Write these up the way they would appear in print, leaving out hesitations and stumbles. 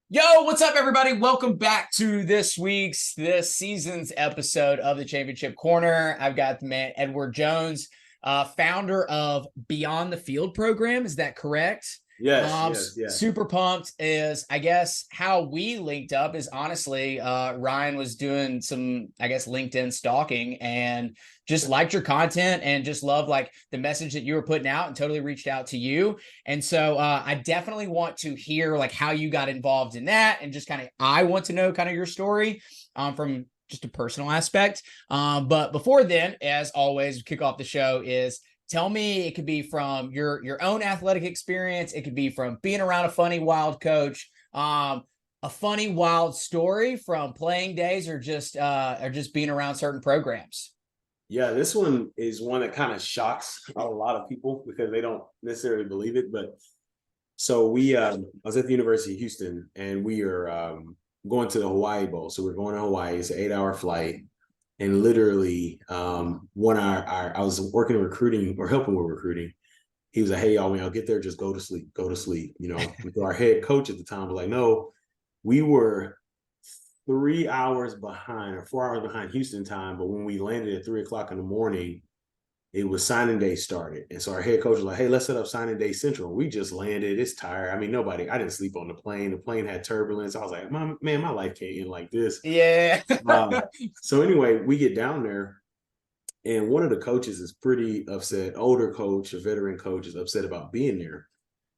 Yo, what's up, everybody? Welcome back to this season's episode of the Championship Corner. I've got the man Edward Jones, founder of Beyond the Field program. Is that correct? Yes, yes, yes. Super pumped is, I guess, how we linked up is honestly, Ryan was doing some, I guess, LinkedIn stalking and just liked your content and just loved like the message that you were putting out and totally reached out to you. And so I definitely want to hear like how you got involved in that and just kind of, I want to know kind of your story from just a personal aspect. But before then, as always, kick off the show is tell me, it could be from your own athletic experience. It could be from being around a funny, wild coach, a funny, wild story from playing days or just being around certain programs. Yeah, this one is one that kind of shocks a lot of people because they don't necessarily believe it. But so I was at the University of Houston and we are going to the Hawaii Bowl. So we're going to Hawaii. It's an 8-hour flight. And literally, I was working recruiting or helping with recruiting. He was like, "Hey, y'all, when y'all get there, just go to sleep, go to sleep." So our head coach at the time was like, "No, we were 3 hours behind or 4 hours behind Houston time. But when we landed at 3 o'clock in the morning, it was signing day started. And so our head coach was like, hey, let's set up signing day central. We just landed. It's tired. I mean, I didn't sleep on the plane. The plane had turbulence. I was like, my life can't end like this. Yeah. So anyway, we get down there and one of the coaches is pretty upset. Older coach, a veteran coach is upset about being there.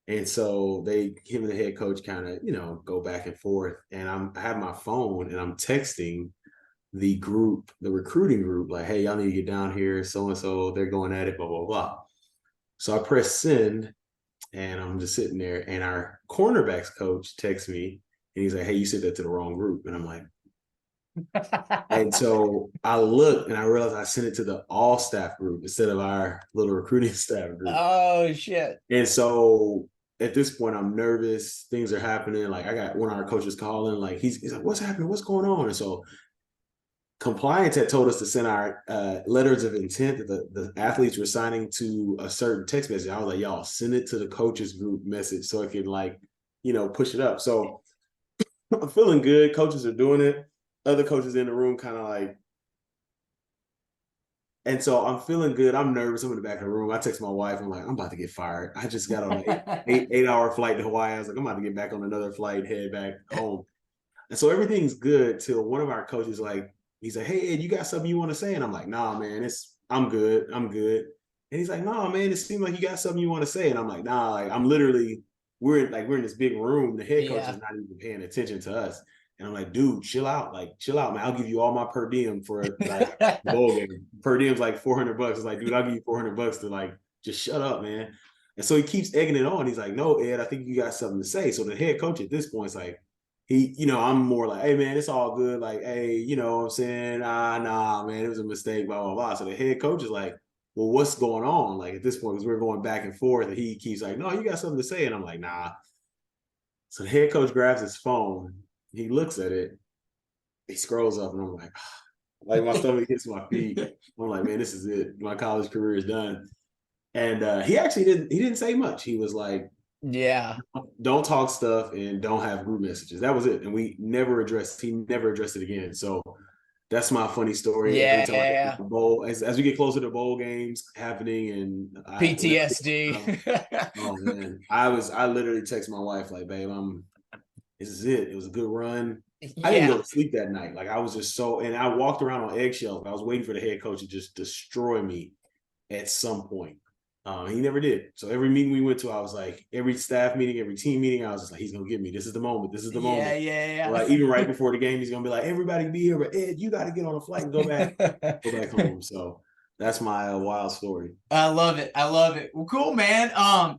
And so him and the head coach kind of, go back and forth. And I have my phone and I'm texting the group, the recruiting group, like, hey, y'all need to get down here. So-and-so, they're going at it, blah, blah, blah. So I press send and I'm just sitting there. And our cornerbacks coach texts me and he's like, hey, you sent that to the wrong group. And I'm like, and so I look and I realize I sent it to the all staff group instead of our little recruiting staff group. Oh, shit. And so at this point, I'm nervous. Things are happening. Like I got one of our coaches calling, like he's like, what's happening? What's going on? And so compliance had told us to send our letters of intent that the athletes were signing to a certain text message. I was like, y'all send it to the coaches group message so it can push it up. So I'm feeling good. Coaches are doing it. Other coaches in the room kind of like, and so I'm feeling good. I'm nervous. I'm in the back of the room. I text my wife. I'm like, I'm about to get fired. I just got on an 8-hour flight to Hawaii. I was like, I'm about to get back on another flight, head back home. And so everything's good till one of our coaches he's like, hey, Ed, you got something you want to say? And I'm like, nah, man, I'm good. I'm good. And he's like, nah, man, it seems like you got something you want to say. And I'm like, nah, like I'm literally, we're in this big room. The head coach is not even paying attention to us. And I'm like, dude, chill out. Like, chill out, man. I'll give you all my per diem for like bowl game. Per diem's like $400. It's like, dude, I'll give you $400 to like, just shut up, man. And so he keeps egging it on. He's like, no, Ed, I think you got something to say. So the head coach at this point is like, I'm more like, hey, man, it's all good. Like, hey, you know what I'm saying? Nah, man, it was a mistake, blah, blah, blah. So the head coach is like, well, what's going on? Like at this point, because we're going back and forth, and he keeps like, no, you got something to say. And I'm like, nah. So the head coach grabs his phone. He looks at it. He scrolls up, and I'm like my stomach hits my feet. I'm like, man, this is it. My college career is done. And he actually didn't say much. He was like, yeah, don't talk stuff and don't have group messages. That was it. And he never addressed it again. So that's my funny story. Yeah, Every time I get to the bowl, as we get closer to bowl games happening and PTSD. Oh man. I literally text my wife like, babe, this is it. It was a good run. I didn't go to sleep that night. Like I was just and I walked around on eggshells. I was waiting for the head coach to just destroy me at some point. He never did. So every meeting we went to, I was like, every staff meeting, every team meeting, I was just like, he's gonna get me. This is the moment. This is the moment. Yeah. Like even right before the game, he's gonna be like, everybody be here, but Ed, you got to get on a flight and go back home. So that's my wild story. I love it. Well, cool, man.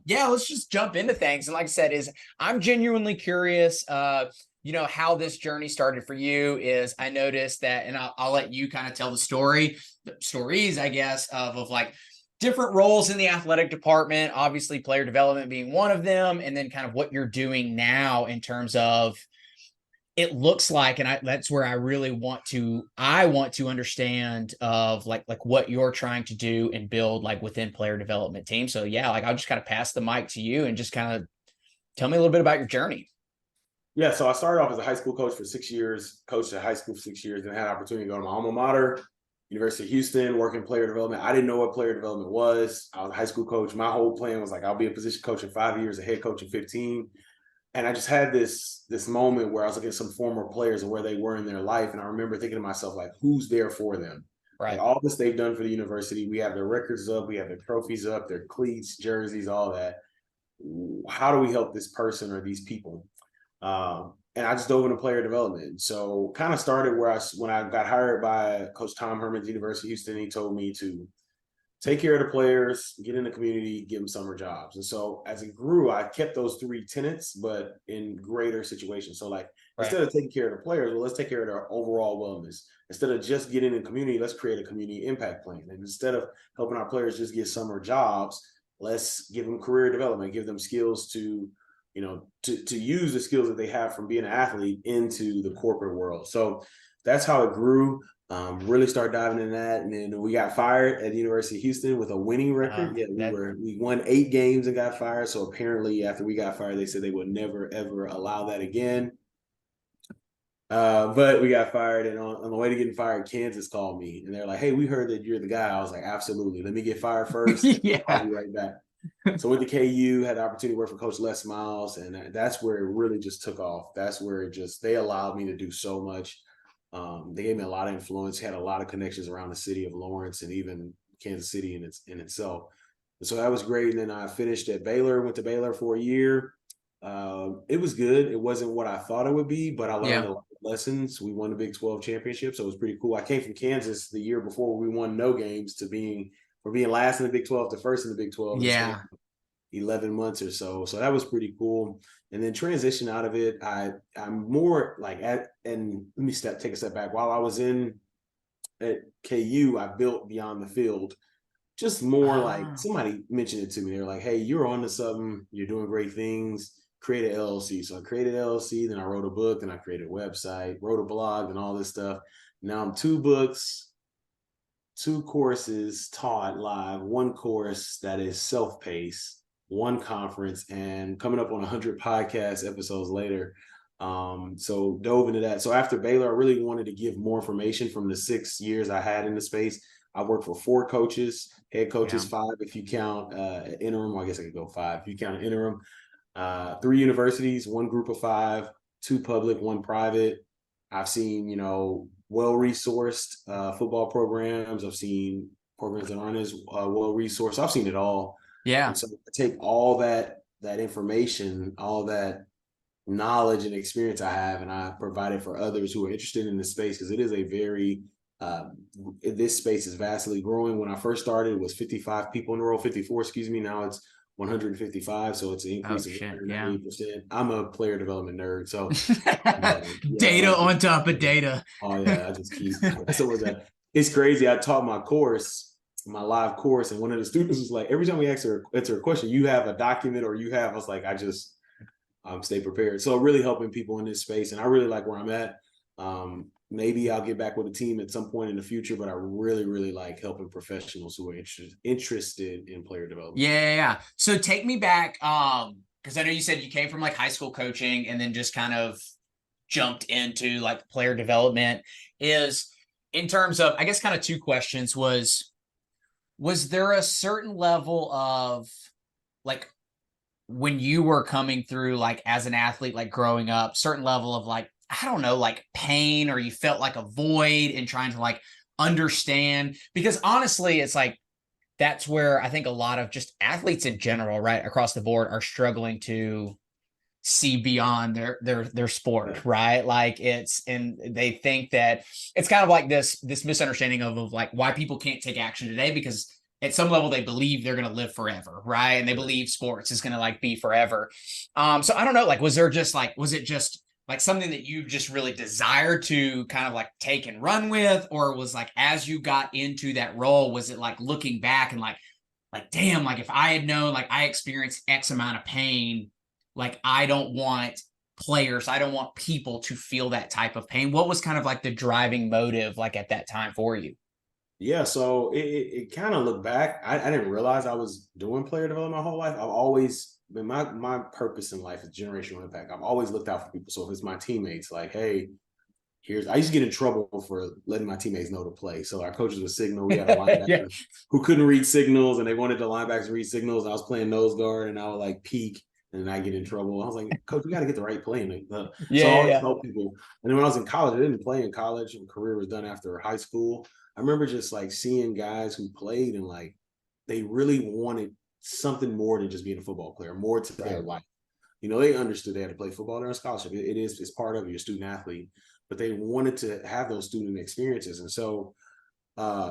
Yeah, let's just jump into things. And like I said, I'm genuinely curious. How this journey started for you is I noticed that, and I'll let you kind of tell the stories, I guess, of like different roles in the athletic department, obviously player development being one of them, and then kind of what you're doing now in terms of it looks like, and that's where I really want to understand of like what you're trying to do and build like within player development team. So yeah, like I'll just kind of pass the mic to you and just kind of tell me a little bit about your journey. Yeah, so I started off as a high school coach for 6 years, coached at high school for 6 years, and had an opportunity to go to my alma mater, University of Houston, work in player development. I didn't know what player development was. I was a high school coach. My whole plan was like, I'll be a position coach in 5 years, a head coach in 15. And I just had this moment where I was looking at some former players and where they were in their life. And I remember thinking to myself, like, who's there for them? Like Right. all this they've done for the university. We have their records up, we have their trophies up, their cleats, jerseys, all that. How do we help this person or these people? And I just dove into player development. So kind of started where when I got hired by Coach Tom Herman at the University of Houston, he told me to take care of the players, get in the community, give them summer jobs. And so as it grew, I kept those three tenets, but in greater situations. So like Right. instead of taking care of the players, well, let's take care of their overall wellness. Instead of just getting in the community, let's create a community impact plan. And instead of helping our players just get summer jobs, let's give them career development, give them skills to, to use the skills that they have from being an athlete into the corporate world. So that's how it grew. Really start diving in that, and then we got fired at the University of Houston with a winning record. Yeah, we won 8 games and got fired. So apparently, after we got fired, they said they would never ever allow that again. But we got fired, and on the way to getting fired, Kansas called me, and they're like, "Hey, we heard that you're the guy." I was like, "Absolutely. Let me get fired first. Yeah. I'll be right back." So went to KU, had the opportunity to work for Coach Les Miles, and that's where it really just took off. That's where they allowed me to do so much. They gave me a lot of influence, had a lot of connections around the city of Lawrence and even Kansas City in itself. And so that was great. And then I finished at Baylor, went to Baylor for a year. It was good. It wasn't what I thought it would be, but I learned a lot of lessons. We won the Big 12 championship, so it was pretty cool. I came from Kansas the year before we won no games to being last in the Big 12 to first in the Big 12. Yeah. 11 months or so. So that was pretty cool. And then transition out of it, I'm more like and let me take a step back. While I was at KU, I built Beyond the Field. Just more like somebody mentioned it to me. They were like, "Hey, you're on to something. You're doing great things. Create an LLC." So I created LLC. Then I wrote a book. Then I created a website, wrote a blog, and all this stuff. Now I'm 2 books, 2 courses taught live, 1 course that is self-paced, 1 conference, and coming up on 100 podcast episodes later. So dove into that. So after Baylor, I really wanted to give more information from the 6 years I had in the space. I worked for 4 coaches, head coaches, 5 if you count interim. Well, I guess I could go 5 if you count interim. 3 universities, 1 group of 5, 2 public, 1 private. I've seen, well-resourced football programs. I've seen programs that aren't as well-resourced. I've seen it all. Yeah. And so I take all that information, all that knowledge and experience I have, and I provide it for others who are interested in this space, because it is a very this space is vastly growing. When I first started, it was 55 people in the role, 54, excuse me. Now it's 155, so it's an increase of 190%. I'm a player development nerd, so data on top of data. Oh yeah, I just keep so that. It's crazy. I taught my live course, and one of the students was like, every time we answer a question, you have a document or you have. I was like, I just stay prepared. So really helping people in this space, and I really like where I'm at. Maybe I'll get back with a team at some point in the future, but I really, really like helping professionals who are interested in player development. Yeah. So take me back, because I know you said you came from like high school coaching and then just kind of jumped into like player development. Is in terms of, I guess, kind of 2 questions. Was there a certain level of like when you were coming through, like as an athlete, like growing up, certain level of like, I don't know, like pain, or you felt like a void in trying to like understand? Because honestly, it's like, that's where I think a lot of just athletes in general, right, across the board, are struggling to see beyond their sport, right? Like and they think that it's kind of like this misunderstanding of like why people can't take action today, because at some level they believe they're going to live forever, right? And they believe sports is going to like be forever. So I don't know, like was it just like something that you just really desired to kind of like take and run with? Or was like, as you got into that role, was it like looking back and like, damn, like if I had known, like I experienced X amount of pain, like I don't want people to feel that type of pain? What was kind of like the driving motive like at that time for you? Yeah, so it kind of looked back. I didn't realize I was doing player development my whole life. I've always my purpose in life is generational impact. I've always looked out for people. So if it's my teammates, like, hey, I used to get in trouble for letting my teammates know to play. So our coaches would signal. We had a linebacker Yeah. who couldn't read signals, and they wanted the linebackers to read signals. I was playing nose guard, and I would like peek, and then I get in trouble. I was like, Coach, we got to get the right play. So I always Yeah. help people. And then when I was in college, I didn't play in college. My career was done after high school. I remember just like seeing guys who played and like they really wanted something more than just being a football player, more to their life. You know, they understood they had to play football. They're on scholarship. It's part of your student athlete, but they wanted to have those student experiences. And so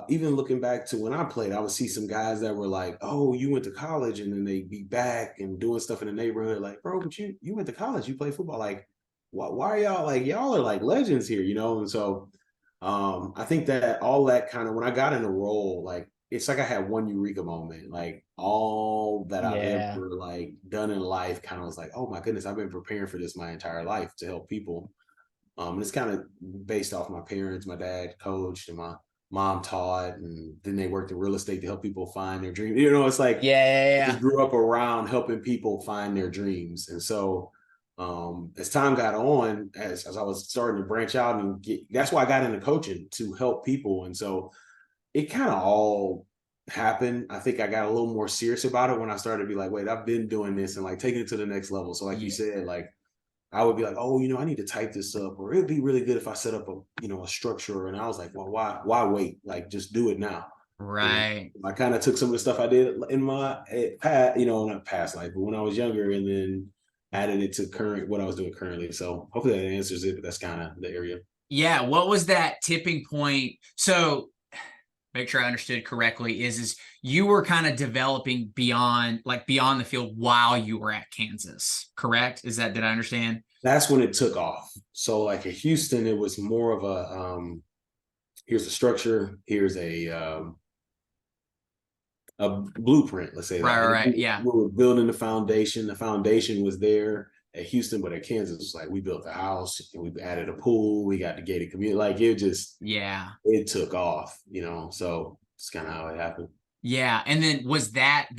even looking back to when I played, I would see some guys that were like, oh, you went to college, and then they'd be back and doing stuff in the neighborhood. Like, bro, but you went to college, you play football. Like, why are y'all like, y'all are like legends here, you know? And so I think that all that kind of, when I got in a role, like, it's like I had one eureka moment. Like all that I've ever like done in life kind of was like, oh my goodness, I've been preparing for this my entire life to help people. And it's kind of based off my parents. My dad coached and my mom taught, and then they worked in real estate to help people find their dream. You know, it's like I just grew up around helping people find their dreams. And so as time got on, as I was starting to branch out and that's why I got into coaching, to help people. And so it kind of all happened. I think I got a little more serious about it when I started to be like, wait, I've been doing this and like taking it to the next level. So like you said, like I would be like, oh, you know, I need to type this up, or it'd be really good if I set up a structure. And I was like, well, why wait? Like, just do it now. Right. I kind of took some of the stuff I did in my past, not past life, but when I was younger, and then added it to what I was doing currently. So hopefully that answers it, but that's kind of the area. Yeah. What was that tipping point? So make sure I understood correctly, is you were kind of developing beyond the field while you were at Kansas, correct? Did I understand? That's when it took off. So like at Houston, it was more of here's a structure, here's a blueprint, let's say that. Right. Yeah. We were building the foundation. The foundation was there at Houston, but at Kansas, it's like we built the house and we added a pool. We got the gated community. Like it took off, so it's kind of how it happened. Yeah. And then was it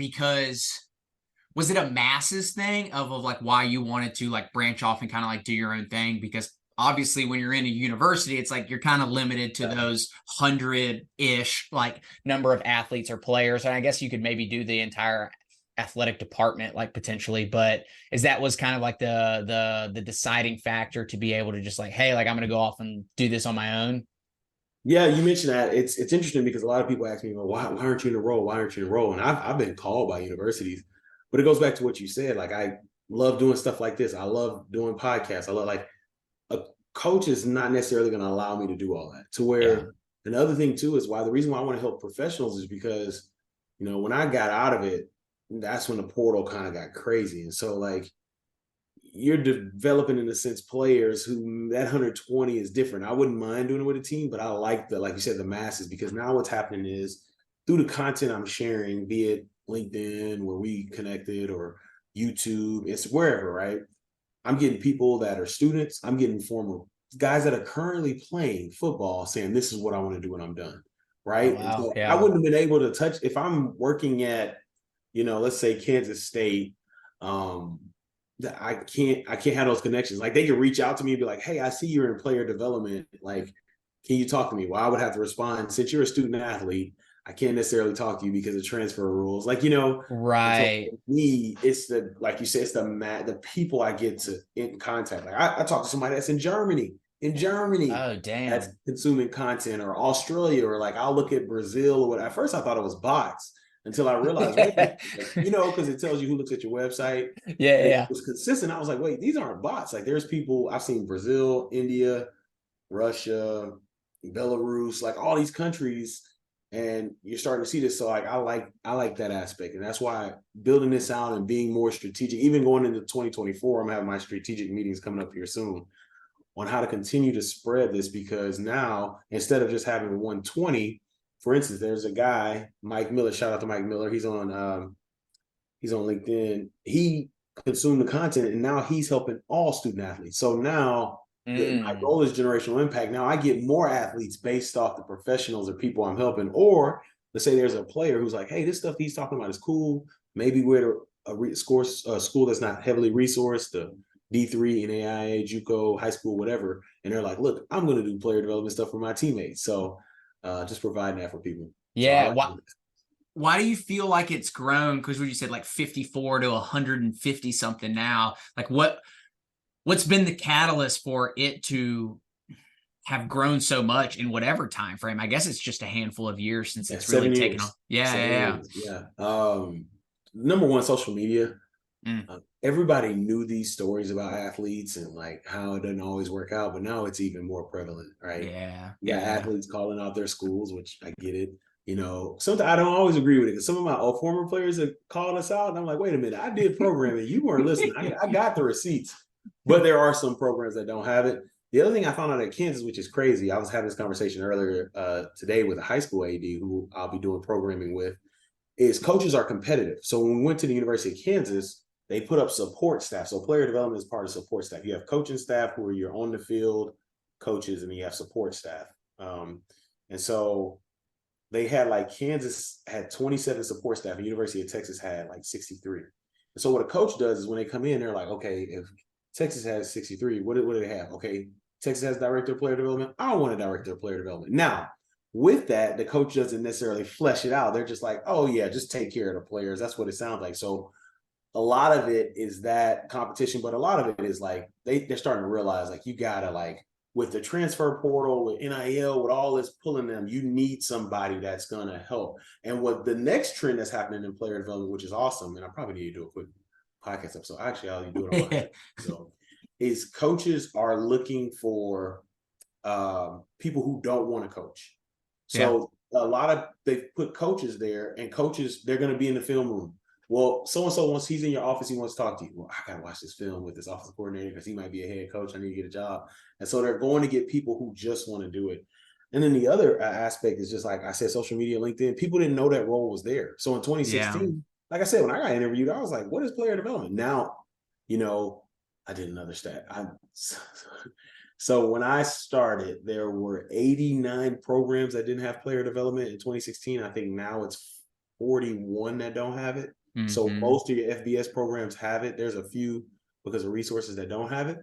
a masses thing of like why you wanted to like branch off and kind of like do your own thing? Because obviously when you're in a university, it's like you're kind of limited to those 100-ish like number of athletes or players. And I guess you could maybe do the entire athletic department like potentially, but was kind of like the deciding factor to be able to just like, hey, like I'm going to go off and do this on my own. Yeah, you mentioned that. It's interesting because a lot of people ask me, well, why aren't you in a role? Why aren't you in a role? And I've been called by universities, but it goes back to what you said. Like I love doing stuff like this. I love doing podcasts. I love like a coach is not necessarily going to allow me to do all that. To where another thing too is why the reason why I want to help professionals is because, when I got out of it, that's when the portal kind of got crazy. And so like you're developing in a sense players who that 120 is different. I wouldn't mind doing it with a team, but I like like you said, the masses, because now what's happening is through the content I'm sharing, be it LinkedIn where we connected or YouTube, it's wherever, right? I'm getting people that are students. I'm getting former guys that are currently playing football saying, this is what I want to do when I'm done. Right. Oh, wow. So I wouldn't have been able to touch if I'm working at, let's say Kansas State, I can't have those connections. Like they can reach out to me and be like, hey, I see you're in player development. Like, can you talk to me? Well, I would have to respond, since you're a student athlete, I can't necessarily talk to you because of transfer rules. Like, right. So me, it's like you said, it's the people I get to in contact. Like I talk to somebody that's in Germany. Oh, damn. That's consuming content, or Australia, or like I'll look at Brazil or what. At first I thought it was bots, until I realized, because it tells you who looks at your website. Yeah. It was consistent. I was like, wait, these aren't bots. Like there's people I've seen: Brazil, India, Russia, Belarus, like all these countries, and you're starting to see this. So like I like that aspect, and that's why building this out and being more strategic, even going into 2024, I'm having my strategic meetings coming up here soon on how to continue to spread this, because now instead of just having 120. For instance, there's a guy, Mike Miller. Shout out to Mike Miller. He's on LinkedIn. He consumed the content, and now he's helping all student athletes. So now my goal is generational impact. Now I get more athletes based off the professionals or people I'm helping. Or let's say there's a player who's like, hey, this stuff he's talking about is cool. Maybe we're a school that's not heavily resourced, the D3, NAIA, JUCO, high school, whatever, and they're like, look, I'm going to do player development stuff for my teammates. So just providing that for people. So I Yeah. like Why do you feel like it's grown? Because what you said, like 54 to 150 something now. Like what's been the catalyst for it to have grown so much in whatever time frame? I guess it's just a handful of years since it's really 7 taken years. off. Yeah, 7 years. Yeah. Number one, social media. Everybody knew these stories about athletes and like how it doesn't always work out, but now it's even more prevalent, right? Yeah. You got athletes calling out their schools, which I get it. You know, sometimes I don't always agree with it because some of my former players have called us out, and I'm like, wait a minute, I did programming, you weren't listening. I got the receipts, but there are some programs that don't have it. The other thing I found out at Kansas, which is crazy, I was having this conversation earlier today with a high school AD who I'll be doing programming with, is coaches are competitive. So when we went to the University of Kansas, they put up support staff. So player development is part of support staff. You have coaching staff who are your on the field coaches, and then you have support staff. And so they had like Kansas had 27 support staff, and University of Texas had like 63. And so what a coach does is when they come in, they're like, okay, if Texas has 63, what do they have? Okay, Texas has director of player development. I want a director of player development. Now, with that, the coach doesn't necessarily flesh it out. They're just like, oh yeah, just take care of the players. That's what it sounds like. So a lot of it is that competition, but a lot of it is like they're starting to realize like you gotta like with the transfer portal, with NIL, with all this pulling them, you need somebody that's gonna help. And what the next trend that's happening in player development, which is awesome, and I probably need to do a quick podcast episode. Actually, I'll do it on my so is coaches are looking for people who don't want to coach. So a lot of they put coaches there, and coaches they're going to be in the film room. Well, so and so once he's in your office, he wants to talk to you. Well, I gotta watch this film with this offensive coordinator because he might be a head coach. I need to get a job, and so they're going to get people who just want to do it. And then the other aspect is just like I said, social media, LinkedIn. People didn't know that role was there. So in 2016, like I said, when I got interviewed, I was like, "What is player development?" Now, you know, I did another stat. So when I started, there were 89 programs that didn't have player development in 2016. I think now it's 41 that don't have it. So most of your FBS programs have it. There's a few because of resources that don't have it.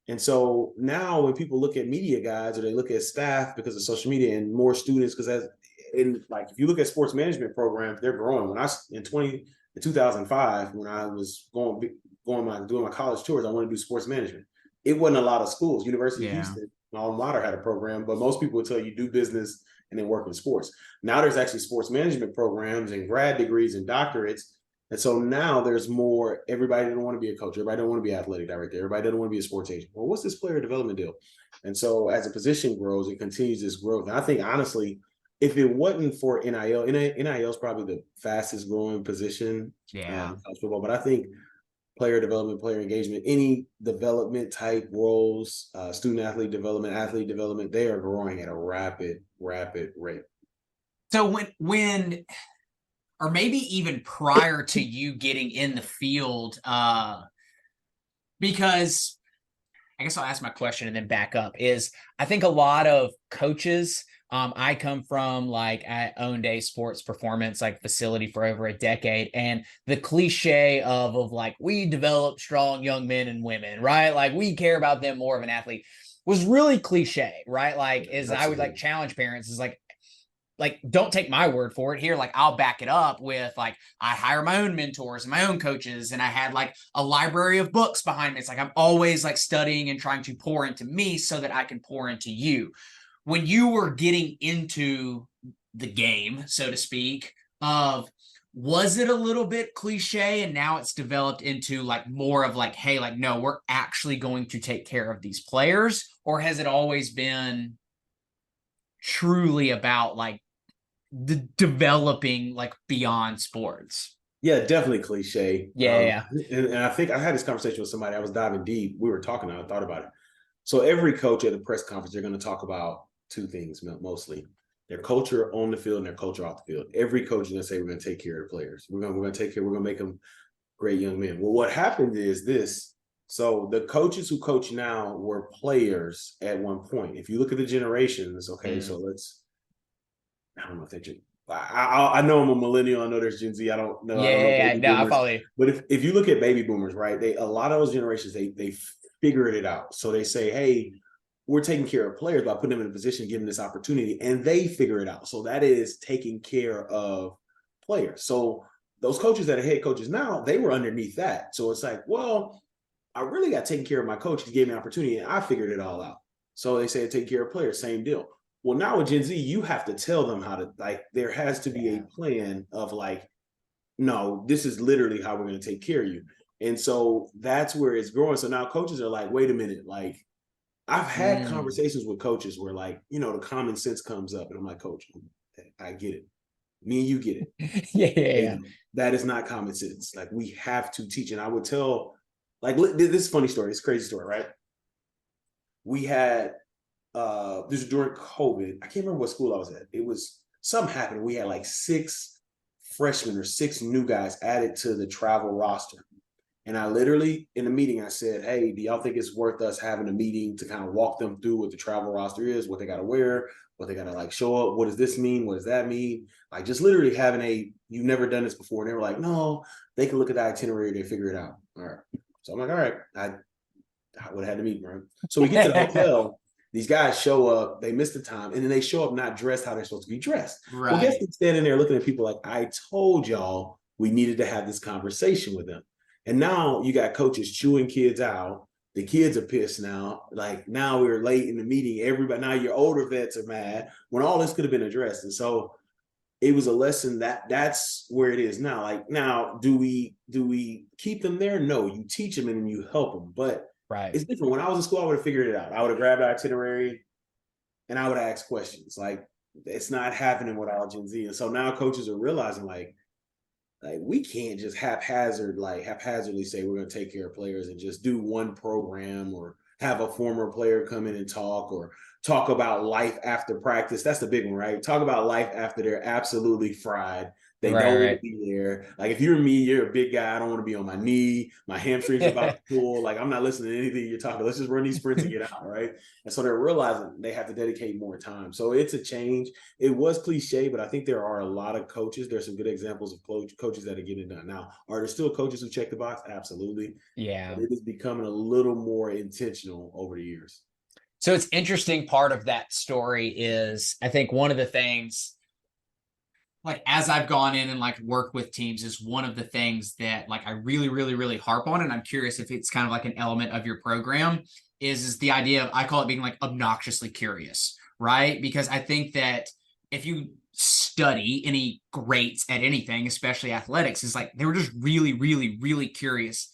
And so now when people look at media guides or they look at staff because of social media and more students, because as in like if you look at sports management programs, they're growing. When I in 2005, when I was doing my college tours, I wanted to do sports management. It wasn't a lot of schools. University of Houston, my alma mater had a program, but most people would tell you do business and then work in sports. Now there's actually sports management programs and grad degrees and doctorates. And so now there's more, everybody doesn't want to be a coach. Everybody don't want to be an athletic director. Everybody doesn't want to be a sports agent. Well, what's this player development deal? And so as a position grows, it continues this growth. And I think honestly, if it wasn't for NIL, NIL is probably the fastest growing position in college football. But I think player development, player engagement, any development type roles, student athlete development, they are growing at a rapid rate. So when or maybe even prior to you getting in the field, because I guess I'll ask my question and then back up, is I think a lot of coaches, I come from like I owned a sports performance like facility for over a decade, and the cliche of like we develop strong young men and women, right? Like we care about them more of an athlete was really cliche, right? Like as I would like challenge parents is like don't take my word for it here. Like I'll back it up with like I hire my own mentors and my own coaches, and I had like a library of books behind me. It's like I'm always like studying and trying to pour into me so that I can pour into you. When you were getting into the game, so to speak, was it a little bit cliche and now it's developed into like more of like, hey, like, no, we're actually going to take care of these players? Or has it always been truly about like the developing like beyond sports? Yeah, definitely cliche. Yeah. And I think I had this conversation with somebody. I was diving deep. We were talking, and I thought about it. So every coach at a press conference, they're going to talk about two things mostly: their culture on the field and their culture off the field. Every coach is going to say, we're going to take care of the players. We're going to take care. We're going to make them great young men. Well, what happened is this. So the coaches who coach now were players at one point. If you look at the generations, okay, so I don't know if I know I'm a millennial. I know there's Gen Z. I don't know. I don't know Yeah, baby no, I boomers. follow you. But if you look at baby boomers, right? A lot of those generations they figured it out. So they say, hey, we're taking care of players by putting them in a position, giving this opportunity, and they figure it out. So that is taking care of players. So those coaches that are head coaches now, they were underneath that. So it's like, well, I really got taken care of my coach. He gave me an opportunity, and I figured it all out. So they say take care of players, same deal. Well, now with Gen Z, you have to tell them how to, like, there has to be a plan of like, no, this is literally how we're going to take care of you. And so that's where it's growing. So now coaches are like, wait a minute, like I've had conversations with coaches where like, the common sense comes up and I'm like, coach, I get it. Me and you get it. Yeah. That is not common sense. Like we have to teach. And I would tell, like, this is a funny story. It's a crazy story, right? We had, this was during COVID. I can't remember what school I was at. It was something happened. We had like 6 freshmen or 6 new guys added to the travel roster. And I literally, in the meeting, I said, hey, do y'all think it's worth us having a meeting to kind of walk them through what the travel roster is, what they got to wear, what they got to like show up? What does this mean? What does that mean? Like just literally having you've never done this before. And they were like, no, they can look at the itinerary, they figure it out. All right. So I'm like, all right, I would have had to meet, bro. So we get to the hotel. These guys show up, they miss the time, and then they show up not dressed how they're supposed to be dressed. Right. Well, guess who's standing there looking at people like, I told y'all we needed to have this conversation with them. And now you got coaches chewing kids out. The kids are pissed now. Like now we're late in the meeting. Everybody, now your older vets are mad when all this could have been addressed. And so it was a lesson that's where it is now. Like now, do we keep them there? No, you teach them and then you help them. But right, it's different. When I was in school, I would have figured it out. I would have grabbed the itinerary and I would ask questions. Like it's not happening with all Gen Z. And so now coaches are realizing like we can't just haphazardly say we're going to take care of players and just do one program or have a former player come in and talk about life after practice. That's the big one, right? Talk about life after they're absolutely fried. They don't want to be there. Like if you're me, you're a big guy. I don't want to be on my knee. My hamstrings are about to pull. Like I'm not listening to anything you're talking about. Let's just run these sprints and get out, right? And so they're realizing they have to dedicate more time. So it's a change. It was cliche, but I think there are a lot of coaches. There's some good examples of coaches that are getting it done. Now, are there still coaches who check the box? Absolutely. Yeah. But it is becoming a little more intentional over the years. So it's interesting. Part of that story is, I think one of the things, like as I've gone in and like worked with teams, is one of the things that like I really, really, really harp on. And I'm curious if it's kind of like an element of your program is the idea of, I call it being like obnoxiously curious, right? Because I think that if you study any greats at anything, especially athletics, is like they were just really, really, really curious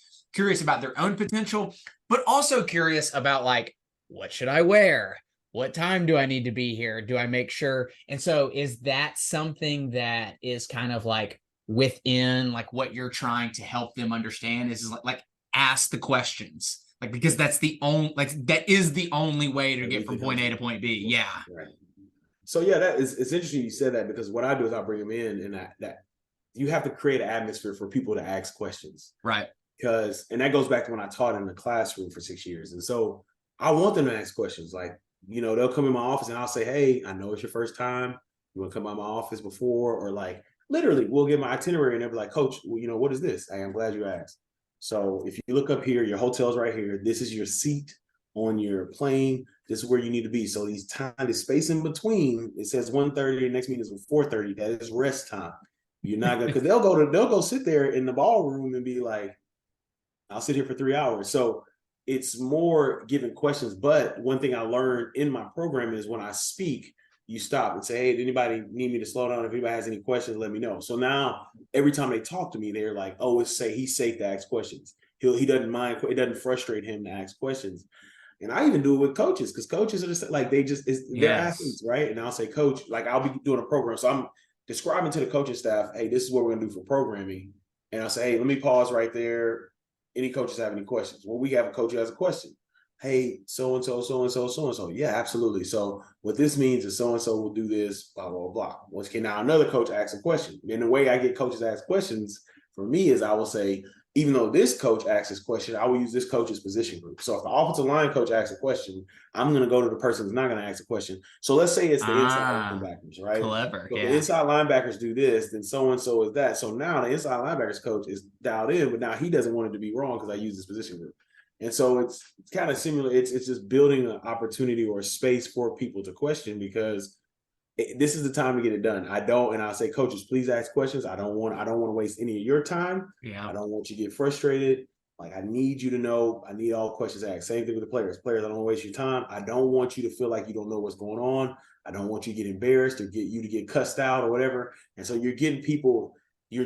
about their own potential, but also curious about like, what should I wear? What time do I need to be here? Do I make sure? And so is that something that is kind of like within like what you're trying to help them understand is like ask the questions, like, because that's the only, like, that is the only way to get from point A to point B. Yeah. Right. So yeah, it's interesting you said that, because what I do is I bring them in and that you have to create an atmosphere for people to ask questions. Right. And that goes back to when I taught in the classroom for 6 years. And so I want them to ask questions. Like, they'll come in my office and I'll say, hey, I know it's your first time. You want to come by my office before? Or like, literally, we'll get my itinerary and they'll be like, coach, well, what is this? Hey, I'm glad you asked. So if you look up here, your hotel's right here. This is your seat on your plane. This is where you need to be. So the space in between, it says 1:30, next meeting is 4:30. That is rest time. You're not gonna, because they'll go sit there in the ballroom and be like, I'll sit here for 3 hours. So it's more giving questions. But one thing I learned in my program is when I speak, you stop and say, hey, did anybody need me to slow down? If anybody has any questions, let me know. So now every time they talk to me, they're like, oh, he's safe to ask questions. He doesn't mind. It doesn't frustrate him to ask questions. And I even do it with coaches, because coaches are just like, they're athletes, right? And I'll say, coach, like I'll be doing a program. So I'm describing to the coaching staff, hey, this is what we're gonna do for programming. And I'll say, hey, let me pause right there. Any coaches have any questions? Well, we have a coach who has a question. Hey, so-and-so, so-and-so, so-and-so. Yeah, absolutely. So what this means is so-and-so will do this, blah, blah, blah. Once again, now another coach asks a question. And the way I get coaches to ask questions for me is I will say, even though this coach asks this question, I will use this coach's position group. So if the offensive line coach asks a question, I'm going to go to the person who's not going to ask a question. So let's say it's the inside linebackers, right? Clever. So yeah. the inside linebackers do this, then so-and-so is that. So now the inside linebackers coach is dialed in, but now he doesn't want it to be wrong because I use this position group. And so it's kind of similar. It's just building an opportunity or a space for people to question, because this is the time to get it done. I'll say, coaches, please ask questions. I don't want to waste any of your time. Yeah. I don't want you to get frustrated. Like, I need you to know, I need all questions asked. Same thing with the players. Players, I don't want to waste your time. I don't want you to feel like you don't know what's going on. I don't want you to get embarrassed or get you to get cussed out or whatever. And so you're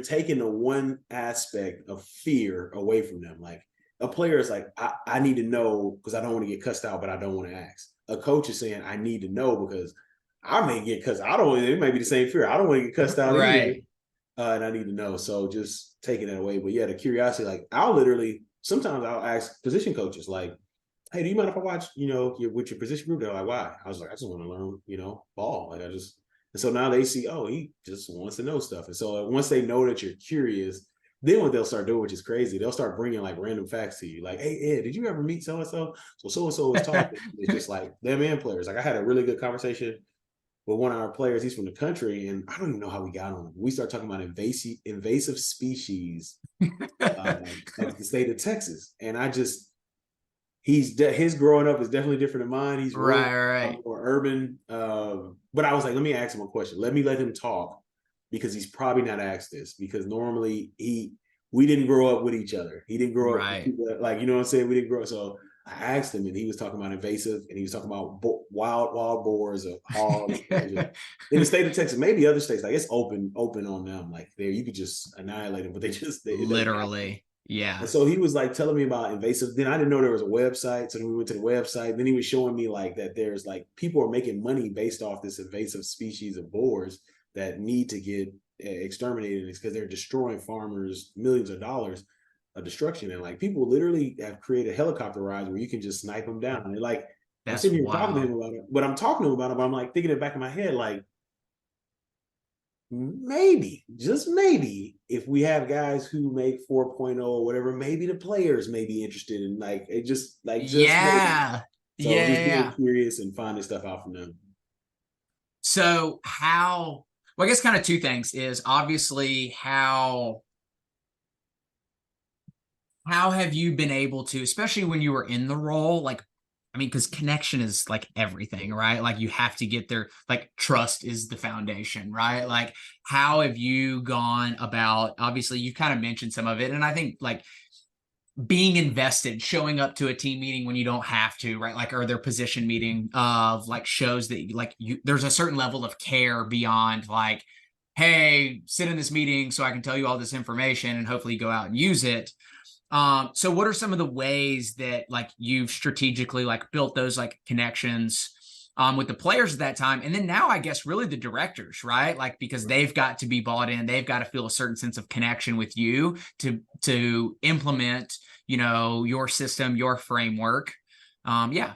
taking the one aspect of fear away from them. Like, a player is like, I need to know because I don't want to get cussed out, but I don't want to ask. A coach is saying, I need to know because I may get cussed. It may be the same fear. I don't want to get cussed out right. either. And I need to know. So just taking that away. But yeah, the curiosity, like sometimes I'll ask position coaches, like, hey, do you mind if I watch, with your position group? They're like, why? I was like, I just want to learn, ball. And so now they see, oh, he just wants to know stuff. And so once they know that you're curious, then what they'll start doing, which is crazy, they'll start bringing like random facts to you. Like, hey, Ed, did you ever meet so-and-so? So so-and-so was talking. It's just like them and players. Like, I had a really good conversation with one of our players. He's from the country, and I don't even know how we got on him. We started talking about invasive species of the state of Texas. And his growing up is definitely different than mine. He's right. More urban. But I was like, let me ask him a question. Let me let him talk, because he's probably not asked this, because normally we didn't grow up with each other. He didn't grow up with people, like, you know what I'm saying? We didn't grow up. So I asked him, and he was talking about invasive, and he was talking about wild boars or hogs in the state of Texas. Maybe other states, like, it's open on them. Like, there, you could just annihilate them, but they literally, yeah. And so he was like telling me about invasive. Then I didn't know there was a website. So then we went to the website. Then he was showing me like that there's like people are making money based off this invasive species of boars that need to get exterminated, because they're destroying farmers millions of dollars of destruction. And like, people literally have created helicopter rides where you can just snipe them down. And like, I'm sitting here talking to him about it, but I'm talking to him about it, but I'm like thinking it back in my head, like, maybe, just maybe, if we have guys who make 4.0 or whatever, maybe the players may be interested in just maybe. So just being curious and finding stuff out from them. So I guess kind of two things is obviously how have you been able to, especially when you were in the role, like, I mean, because connection is like everything, right? Like, you have to get there, like, trust is the foundation, right? Like, how have you gone about, obviously you kind of mentioned some of it, and I think like being invested, showing up to a team meeting when you don't have to, right? Like, or their position meeting of like shows that like there's a certain level of care beyond like, hey, sit in this meeting so I can tell you all this information and hopefully go out and use it. So what are some of the ways that like you've strategically like built those like connections with the players at that time? And then now I guess really the directors, right? Like, because they've got to be bought in, they've got to feel a certain sense of connection with you to implement, your system, your framework. Yeah.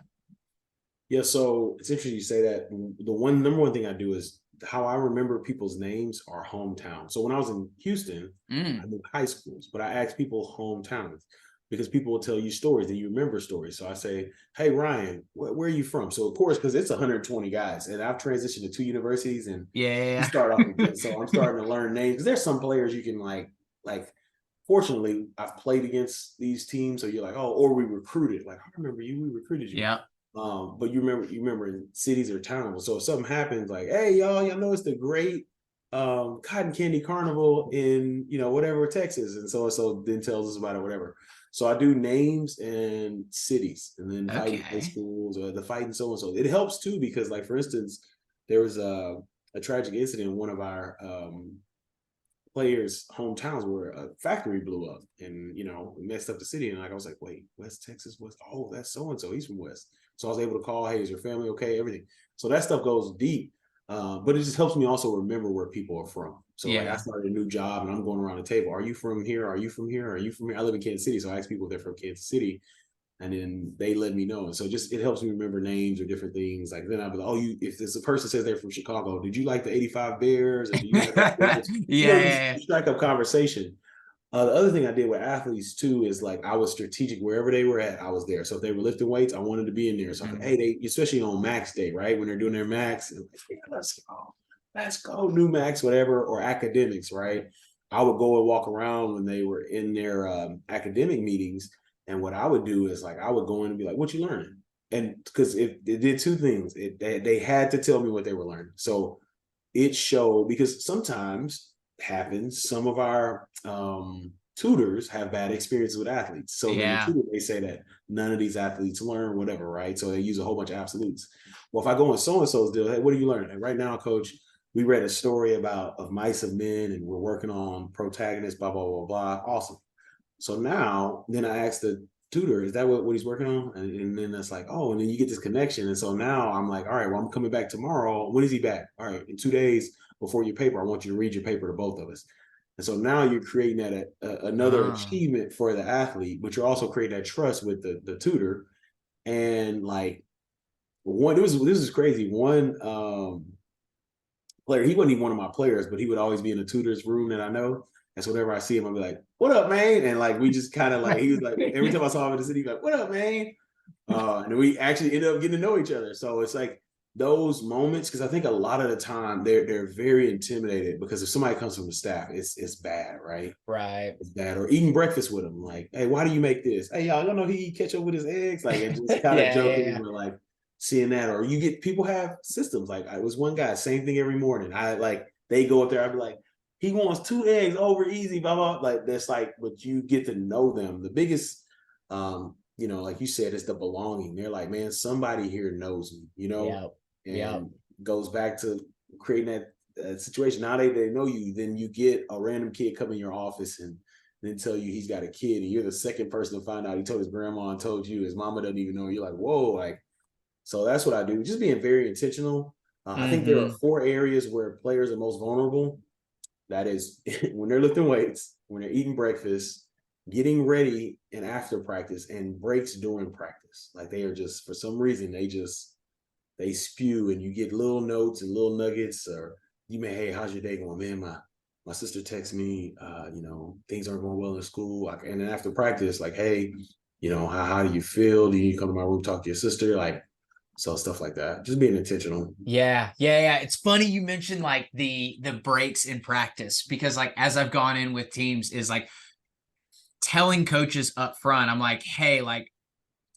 So it's interesting you say that. The number one thing I do is how I remember people's names are hometown. So when I was in Houston, I knew high schools, but I asked people hometowns, because people will tell you stories and you remember stories. So I say, hey, Ryan, where are you from? So of course, because it's 120 guys, and I've transitioned to 2 universities, and you start off with that. So I'm starting to learn names, because there's some players you can like, fortunately, I've played against these teams. So you're like, oh, or we recruited. Like, I remember we recruited you. Yeah. But you remember in cities or towns. So if something happens, like, hey, y'all know it's the great cotton candy carnival in whatever Texas, and so then tells us about it, whatever. So I do names and cities, and then fighting high schools or the fighting so and so. It helps too, because like, for instance, there was a tragic incident in one of our players' hometowns where a factory blew up and messed up the city. And like, I was like, wait, West Texas, that's so and so, he's from West. So I was able to call, hey, is your family okay? Everything. So that stuff goes deep. But it just helps me also remember where people are from. So like, I started a new job and I'm going around the table. Are you from here? Are you from here? Are you from here? I live in Kansas City. So I ask people if they're from Kansas City, and then they let me know. And so it helps me remember names or different things. Like, then I'll be like, if there's a person says they're from Chicago, did you like the 85 Bears? Or do you like you strike up conversation. The other thing I did with athletes too is like I was strategic wherever they were at, I was there. So if they were lifting weights, I wanted to be in there. So hey, they especially on max day, right? When they're doing their max, and like, yeah, let's go, new max, whatever, or academics, right? I would go and walk around when they were in their academic meetings, and what I would do is like I would go in and be like, "What you learning?" And because it did two things, they had to tell me what they were learning. So it showed because sometimes happens. Some of our tutors have bad experiences with athletes. So then the tutor may say that none of these athletes learn whatever, right? So they use a whole bunch of absolutes. Well, if I go in so-and-so's deal, hey, what are you learning? And right now, coach, we read a story of Mice of Men and we're working on protagonists, blah, blah, blah, blah. Awesome. So now, then I asked the tutor, is that what he's working on? And then it's like, oh, and then you get this connection. And so now I'm like, all right, well, I'm coming back tomorrow. When is he back? All right, in 2 days before your paper, I want you to read your paper to both of us. And so now you're creating that another achievement for the athlete, but you're also creating that trust with the tutor. And like this is crazy. One player, he wasn't even one of my players, but he would always be in the tutor's room that I know. And so whenever I see him, I'll be like, what up, man? And like, we just kind of like, he was like, every time I saw him in the city, he'd be like, what up, man? And we actually ended up getting to know each other. So it's like those moments, because I think a lot of the time they're very intimidated because if somebody comes from the staff, it's bad, right? Right. It's bad. Or eating breakfast with them, like, hey, why do you make this? Hey, y'all don't know he eat ketchup with his eggs? Like, and just kind of joking, or like seeing that. Or you get people have systems. Like, I was one guy, same thing every morning. They go up there, I'd be like, he wants 2 eggs over easy, blah, blah. Like, that's like, but you get to know them. The biggest, like you said, it's the belonging. They're like, man, somebody here knows me, and goes back to creating that situation. Now they know you, then you get a random kid come in your office and then tell you he's got a kid, and you're the second person to find out he told his grandma and told you. His mama doesn't even know. You're like, whoa, like, so that's what I do. Just being very intentional. I think there are 4 areas where players are most vulnerable. That is when they're lifting weights, when they're eating breakfast, getting ready and after practice, and breaks during practice. Like they are just, for some reason, they spew, and you get little notes and little nuggets, or you may, hey, how's your day going? Man, my sister texts me, things aren't going well in school. And then after practice, like, hey, how do you feel? Do you come to my room, talk to your sister? Like, so stuff like that, just being intentional. Yeah. It's funny you mentioned like the breaks in practice, because like as I've gone in with teams is like telling coaches up front, I'm like, hey, like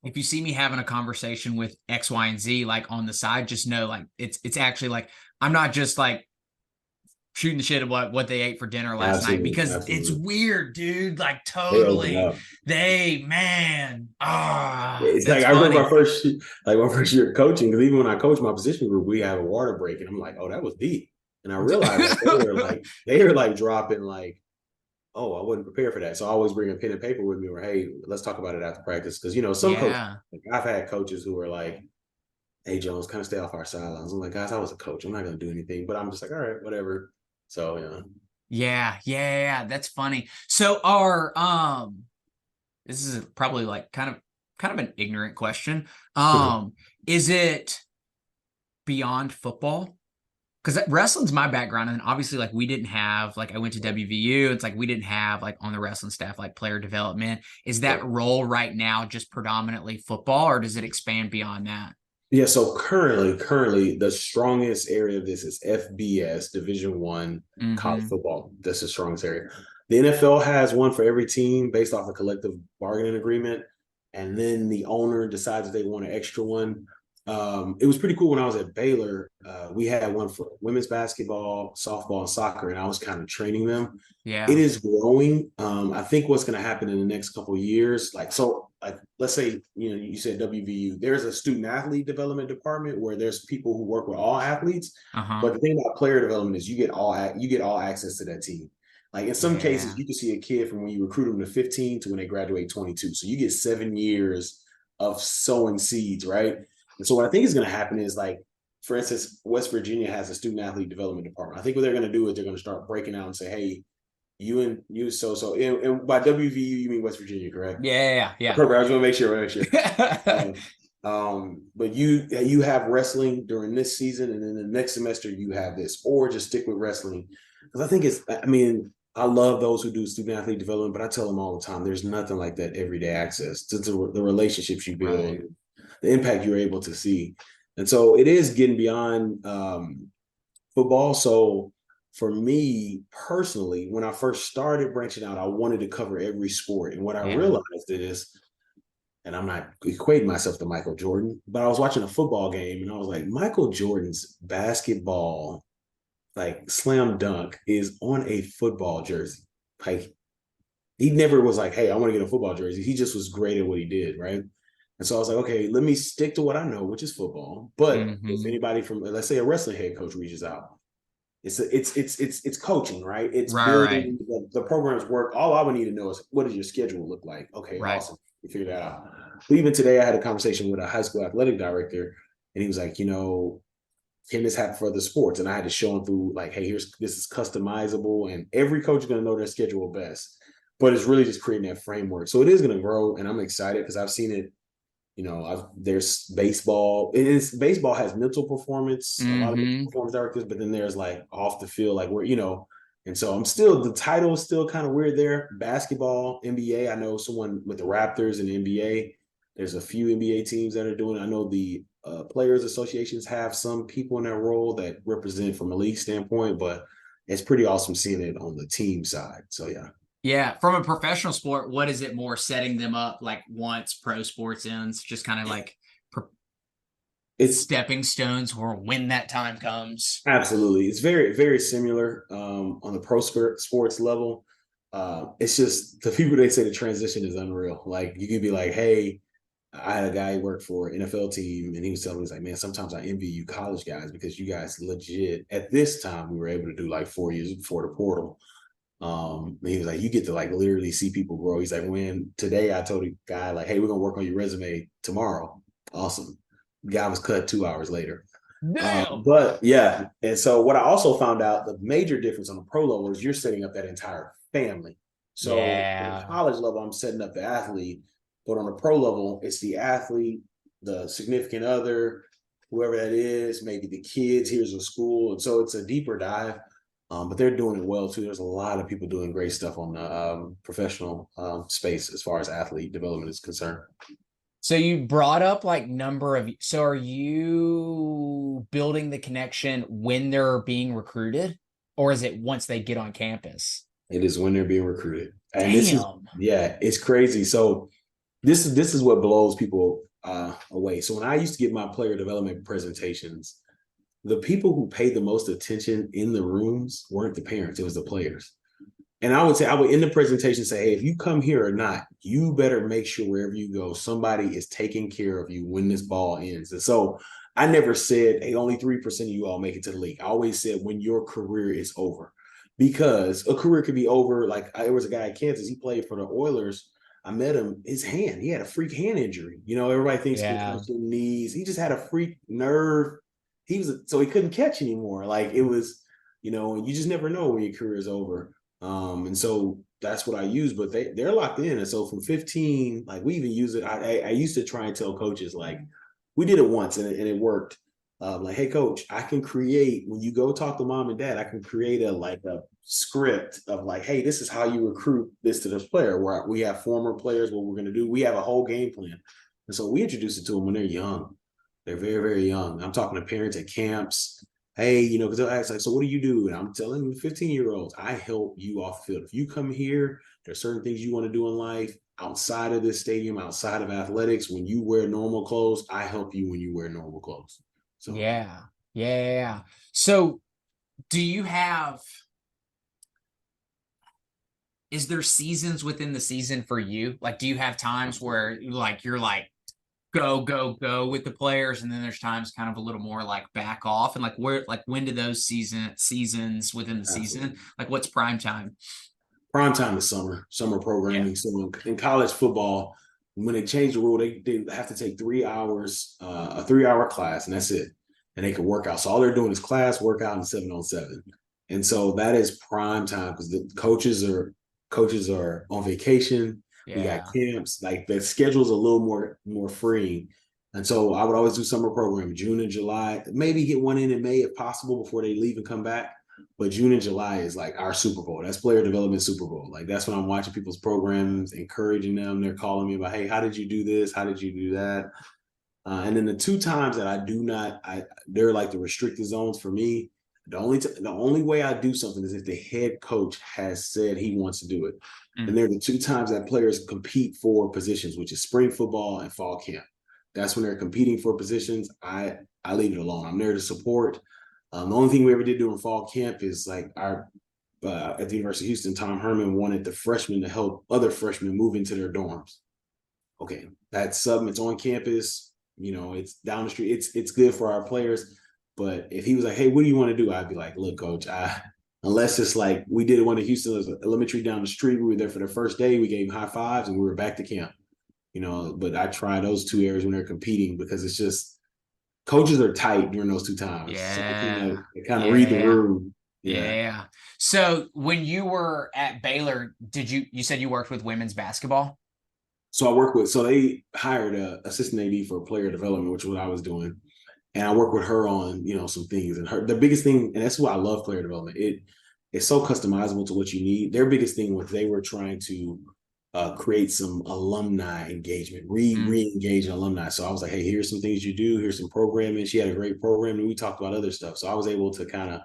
if you see me having a conversation with X, Y, and Z, like on the side, just know like it's actually like I'm not just like shooting the shit about what they ate for dinner last night, because it's weird, dude. Like totally. It's like, I remember my first year coaching, because even when I coach my position group, we have a water break, and I'm like, oh, that was deep. And I realized they were like dropping like, oh, I wasn't prepared for that. So I always bring a pen and paper with me, or, hey, let's talk about it after practice. Because, some coaches, like, I've had coaches who are like, hey, Jones, kind of stay off our sidelines. I'm like, guys, I was a coach. I'm not going to do anything. But I'm just like, all right, whatever. So, yeah. That's funny. So our, this is probably like kind of an ignorant question. Is it beyond football? Because wrestling's my background, and obviously, like, we didn't have, like, I went to WVU. It's like we didn't have, like, on the wrestling staff, like, player development. Is that role right now just predominantly football, or does it expand beyond that? Yeah. So currently, the strongest area of this is FBS, Division I college football. That's the strongest area. The NFL has one for every team based off a collective bargaining agreement, and then the owner decides if they want an extra one. It was pretty cool when I was at Baylor. We had one for women's basketball, softball, and soccer, and I was kind of training them. Yeah, it is growing. I think what's going to happen in the next couple of years, let's say, you said WVU, there's a student athlete development department where there's people who work with all athletes. But the thing about player development is you get all access to that team. Like in some cases, you can see a kid from when you recruit them to 15 to when they graduate 22. So you get 7 years of sowing seeds, right? And so what I think is going to happen is, like, for instance, West Virginia has a student athlete development department. I think what they're going to do is they're going to start breaking out and say, hey, you and by WVU, you mean West Virginia, correct? Yeah. Perfect. I was going to make sure. But you have wrestling during this season, and then the next semester you have this, or just stick with wrestling. Because I think I love those who do student athlete development, but I tell them all the time, there's nothing like that everyday access to the relationships you build, Right. the impact you're able to see. And so it is getting beyond football. So for me personally, when I first started branching out, I wanted to cover every sport. And what I Yeah. realized is, and I'm not equating myself to Michael Jordan, but I was watching a football game and I was like, Michael Jordan's basketball, like slam dunk, is on a football jersey. Like he never was like, hey, I want to get a football jersey. He just was great at what he did, right? And so I was like, okay, let me stick to what I know, which is football. But if anybody from, let's say, a wrestling head coach reaches out, it's coaching, right? It's Right. building the programs work. All I would need to know is what does your schedule look like? Okay, Right. awesome. We figured that out. But even today, I had a conversation with a high school athletic director, and he was like, can this happen for other sports? And I had to show him through like, hey, this is customizable, and every coach is going to know their schedule best. But it's really just creating that framework. So it is going to grow, and I'm excited because I've seen it. There's baseball. Baseball has mental performance, a lot of performance directors, but then there's like off the field, like and so the title is still kind of weird there. Basketball, NBA. I know someone with the Raptors and the NBA. There's a few NBA teams that are doing it. I know the players associations have some people in that role that represent from a league standpoint, but it's pretty awesome seeing it on the team side. So yeah. Yeah, from a professional sport, what is it more setting them up like once pro sports ends, just kind of like it's stepping stones or when that time comes? Absolutely. It's very, very similar on the pro sports level. It's just the people, they say the transition is unreal. Like you could be like, hey, I had a guy who worked for an NFL team, and he was telling me, he's like, man, sometimes I envy you college guys because you guys legit, at this time, we were able to do like 4 years before the portal. And he was like, you get to like literally see people grow. He's like, when today I told a guy like, hey, we're gonna work on your resume tomorrow. Awesome. Guy was cut 2 hours later. But yeah, and so what I also found out, the major difference on the pro level is you're setting up that entire family. So at the college level, I'm setting up the athlete, but on the pro level, it's the athlete, the significant other, whoever that is, maybe the kids. Here's a school, and so it's a deeper dive. But they're doing it well too. There's a lot of people doing great stuff on the professional space as far as athlete development is concerned. So you brought up like so are you building the connection when they're being recruited, or is it once they get on campus? It is when they're being recruited. And Damn. It's crazy. So this is what blows people away. So when I used to get my player development presentations, the people who paid the most attention in the rooms weren't the parents, it was the players. And I would end the presentation say, hey, if you come here or not, you better make sure wherever you go, somebody is taking care of you when this ball ends. And so I never said, hey, only 3% of you all make it to the league. I always said when your career is over, because a career could be over. Like there was a guy at Kansas, he played for the Oilers. I met him, his hand, he had a freak hand injury. Everybody thinks concussion knees. He just had a freak nerve. So he couldn't catch anymore. Like it was, you just never know when your career is over. And so that's what I use, but they're locked in. And so from 15, like we even use it. I used to try and tell coaches, like we did it once and it worked. Like, hey coach, I can create, when you go talk to mom and dad, I can create a script of like, hey, this is how you recruit this to this player, where we have former players, what we're going to do. We have a whole game plan. And so we introduce it to them when they're young. They're very, very young. I'm talking to parents at camps. Hey, because they'll ask, like, so what do you do? And I'm telling 15-year-olds, I help you off the field. If you come here, there's certain things you want to do in life outside of this stadium, outside of athletics. When you wear normal clothes, I help you when you wear normal clothes. So yeah. So is there seasons within the season for you? Like, do you have times where you're like, go with the players, and then there's times kind of a little more like back off, and when do those seasons within the season, like what's prime time? Prime time is summer programming. Yeah. So in college football, when they changed the rule, they have to take 3 hours, a 3-hour class, and that's it. And they can work out. So all they're doing is class, workout, and 7-on-7. And so that is prime time because the coaches are on vacation. Yeah. We got camps, like the schedule's a little more free. And so I would always do summer program, June and July, maybe get one in May if possible before they leave and come back. But June and July is like our Super Bowl. That's player development Super Bowl. Like that's when I'm watching people's programs, encouraging them. They're calling me about, hey, how did you do this? How did you do that? And then the 2 times that I do not, they're like the restricted zones for me. The only way I do something is if the head coach has said he wants to do it. And they're the 2 times that players compete for positions, which is spring football and fall camp. That's when they're competing for positions. I leave it alone. I'm there to support. The only thing we ever did during fall camp is like our at the University of Houston, Tom Herman wanted the freshmen to help other freshmen move into their dorms. Okay, that's something. It's on campus. You know, it's down the street. It's good for our players. But if he was like, hey, what do you want to do? I'd be like, look, coach, unless it's like we did one at Houston Elementary down the street. We were there for the first day. We gave high fives and we were back to camp. You know, but I try those 2 areas when they're competing because it's just coaches are tight during those 2 times. Yeah. So they kind of read the room. Yeah. So when you were at Baylor, you said you worked with women's basketball? So they hired a assistant AD for player development, which is what I was doing. And I work with her on, you know, some things. And the biggest thing, and that's why I love player development. It's so customizable to what you need. Their biggest thing was they were trying to create some alumni engagement, re-engage an alumni. So I was like, hey, here's some things you do. Here's some programming. She had a great program, and we talked about other stuff. So I was able to kind of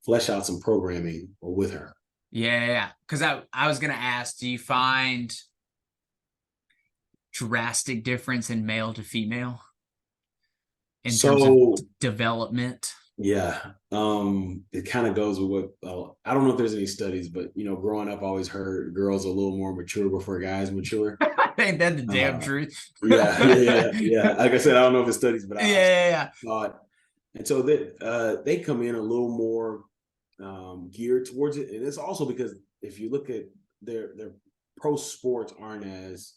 flesh out some programming with her. Yeah. Because I was going to ask, do you find drastic difference in male to female in terms of development? Yeah. It kind of goes with what I don't know if there's any studies, but you know, growing up, I always heard girls are a little more mature before guys mature. Ain't that the damn truth? Yeah. Like I said, I don't know if it's studies, but I thought. And so they come in a little more geared towards it. And it's also because if you look at their pro sports aren't as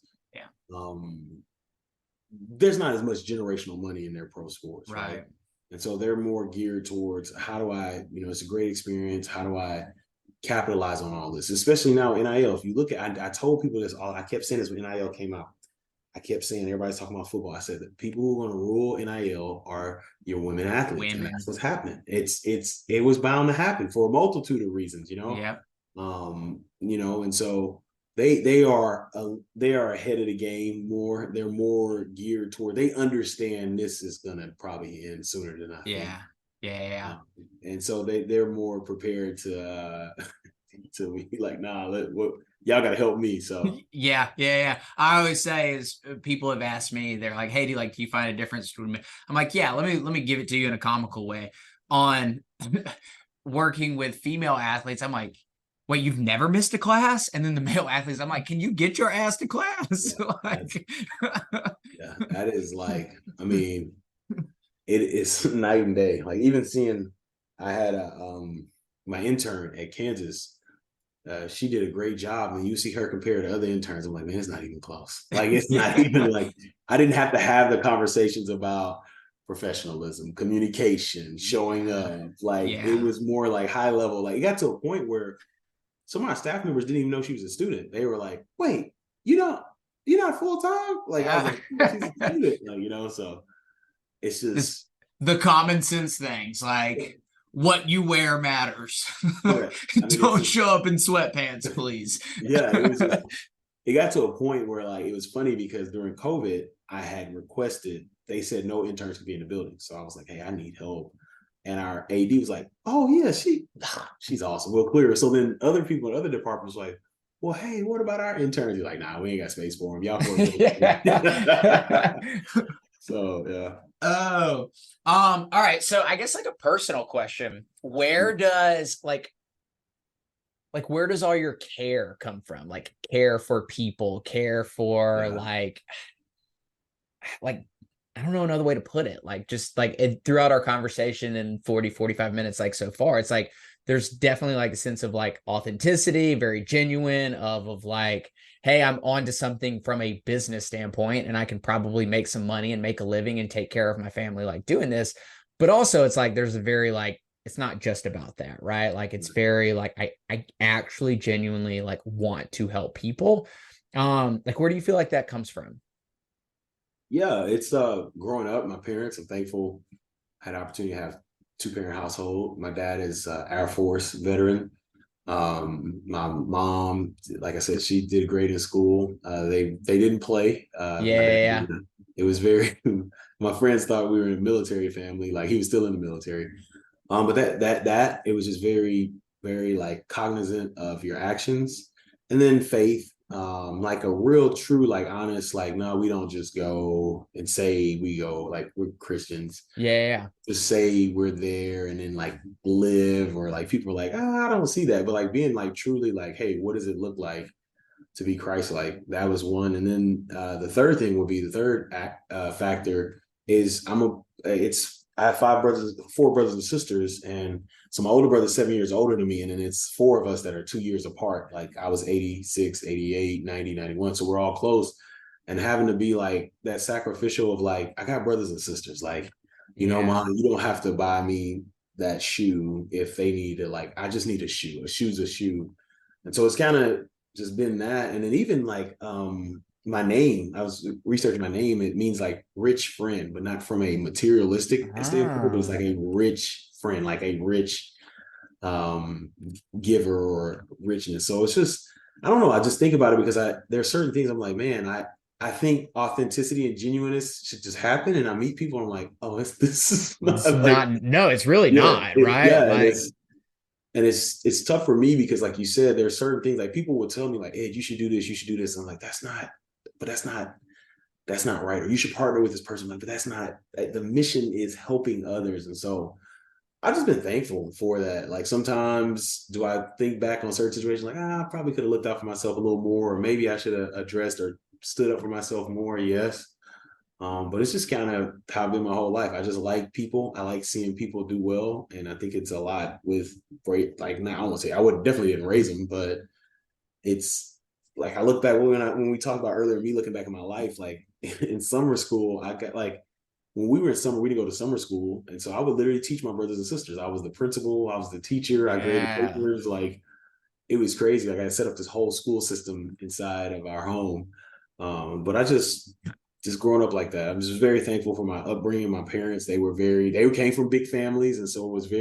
there's not as much generational money in their pro sports, right? And so they're more geared towards how do I, you know, it's a great experience. How do I capitalize on all this, especially now NIL? If you look at, I told people this, I kept saying this when NIL came out. I kept saying, everybody's talking about football. I said that people who are going to rule NIL are your women athletes. And that's what's happening. It was bound to happen for a multitude of reasons, you know? Yeah. You know, and so they are ahead of the game more. They're more geared toward, they understand this is going to probably end sooner than I think. Yeah. And so they're more prepared to be like, nah, y'all got to help me. So yeah. I always say is people have asked me, they're like, hey, do you find a difference between me? I'm like, yeah, let me give it to you in a comical way. On working with female athletes, I'm like, wait, you've never missed a class? And then the male athletes, I'm like, can you get your ass to class? Yeah, that is like, I mean, it is night and day. Like even seeing, I had my intern at Kansas. She did a great job, and you see her compared to other interns. I'm like, man, it's not even close. Like it's not even like, I didn't have to have the conversations about professionalism, communication, showing up. Like it was more like high level. Like it got to a point where some of our staff members didn't even know she was a student. They were like, wait, you're not full-time? Like I was like, she's a student. Like, you know, so it's just the common sense things, like what you wear matters. Don't show up in sweatpants, please. Yeah, it got to a point where like it was funny because during COVID, I had requested, they said no interns could be in the building. So I was like, hey, I need help. And our AD was like, oh yeah, she's awesome. We'll clear her. So then other people in other departments were like, well, hey, what about our interns? You're like, nah, we ain't got space for them. Y'all So yeah. Oh, all right. So I guess like a personal question, where does where does all your care come from? Like care for people, care for like I don't know another way to put it. Like just like throughout our conversation in 45 minutes, like so far, it's like there's definitely like a sense of like authenticity, very genuine of like, hey, I'm on to something from a business standpoint, and I can probably make some money and make a living and take care of my family like doing this. But also it's like there's a very like, it's not just about that, right? Like it's very like I actually genuinely like want to help people. Like where do you feel like that comes from? Yeah, it's growing up, my parents, I'm thankful I had the opportunity to have two-parent household. My dad is Air Force veteran. My mom, like I said, she did great in school. They didn't play. My dad, Yeah. it was very. My friends thought we were a military family. Like he was still in the military. But that it was just very, very like cognizant of your actions, and then faith, like a real true, like honest, like no, we don't just go and say we go like we're Christians, Yeah. just say we're there and then like live, or like people are like, I don't see that, but like being like truly like, hey, what does it look like to be Christ-like? That was one, and then the third thing would be the third factor is it's I have four brothers and sisters, and so my older brother's 7 years older than me, and then it's four of us that are 2 years apart. Like I was 86, 88, 90, 91, so we're all close, and having to be like that sacrificial of like, I got brothers and sisters, like, mom, you don't have to buy me that shoe if they need to, like, I just need a shoe. A shoe's a shoe. And so it's kind of just been that. And then even like my name, I was researching my name, it means like rich friend, but not from a materialistic standpoint, but it's like a rich friend, like a rich giver or richness. So it's just, I don't know, I just think about it because there are certain things I'm like, man, I think authenticity and genuineness should just happen. And I meet people, I'm like, oh, this is It's not like, not, no, it's really yeah, not, right? and Like, it's tough for me because, like you said, there are certain things like people will tell me like, Ed, you should do this, you should do this. I'm like, that's not right. Or you should partner with this person. I'm like, but that's not, the mission is helping others. And so I've just been thankful for that. Like sometimes do I think back on certain situations like, I probably could have looked out for myself a little more, or maybe I should have addressed or stood up for myself more. Yes. But it's just kind of how I've been my whole life. I just like people. I like seeing people do well. And I think it's a lot with great, like, now I won't say I would definitely didn't raise them, but it's like, I look back when we talked about earlier, me looking back in my life, like in summer school, I got like, when we were in summer, we didn't go to summer school. And so I would literally teach my brothers and sisters. I was the principal, I was the teacher, I graded yeah. papers. Like it was crazy. Like I set up this whole school system inside of our home. But I just growing up like that, I'm just very thankful for my upbringing. My parents, they came from big families. And so it was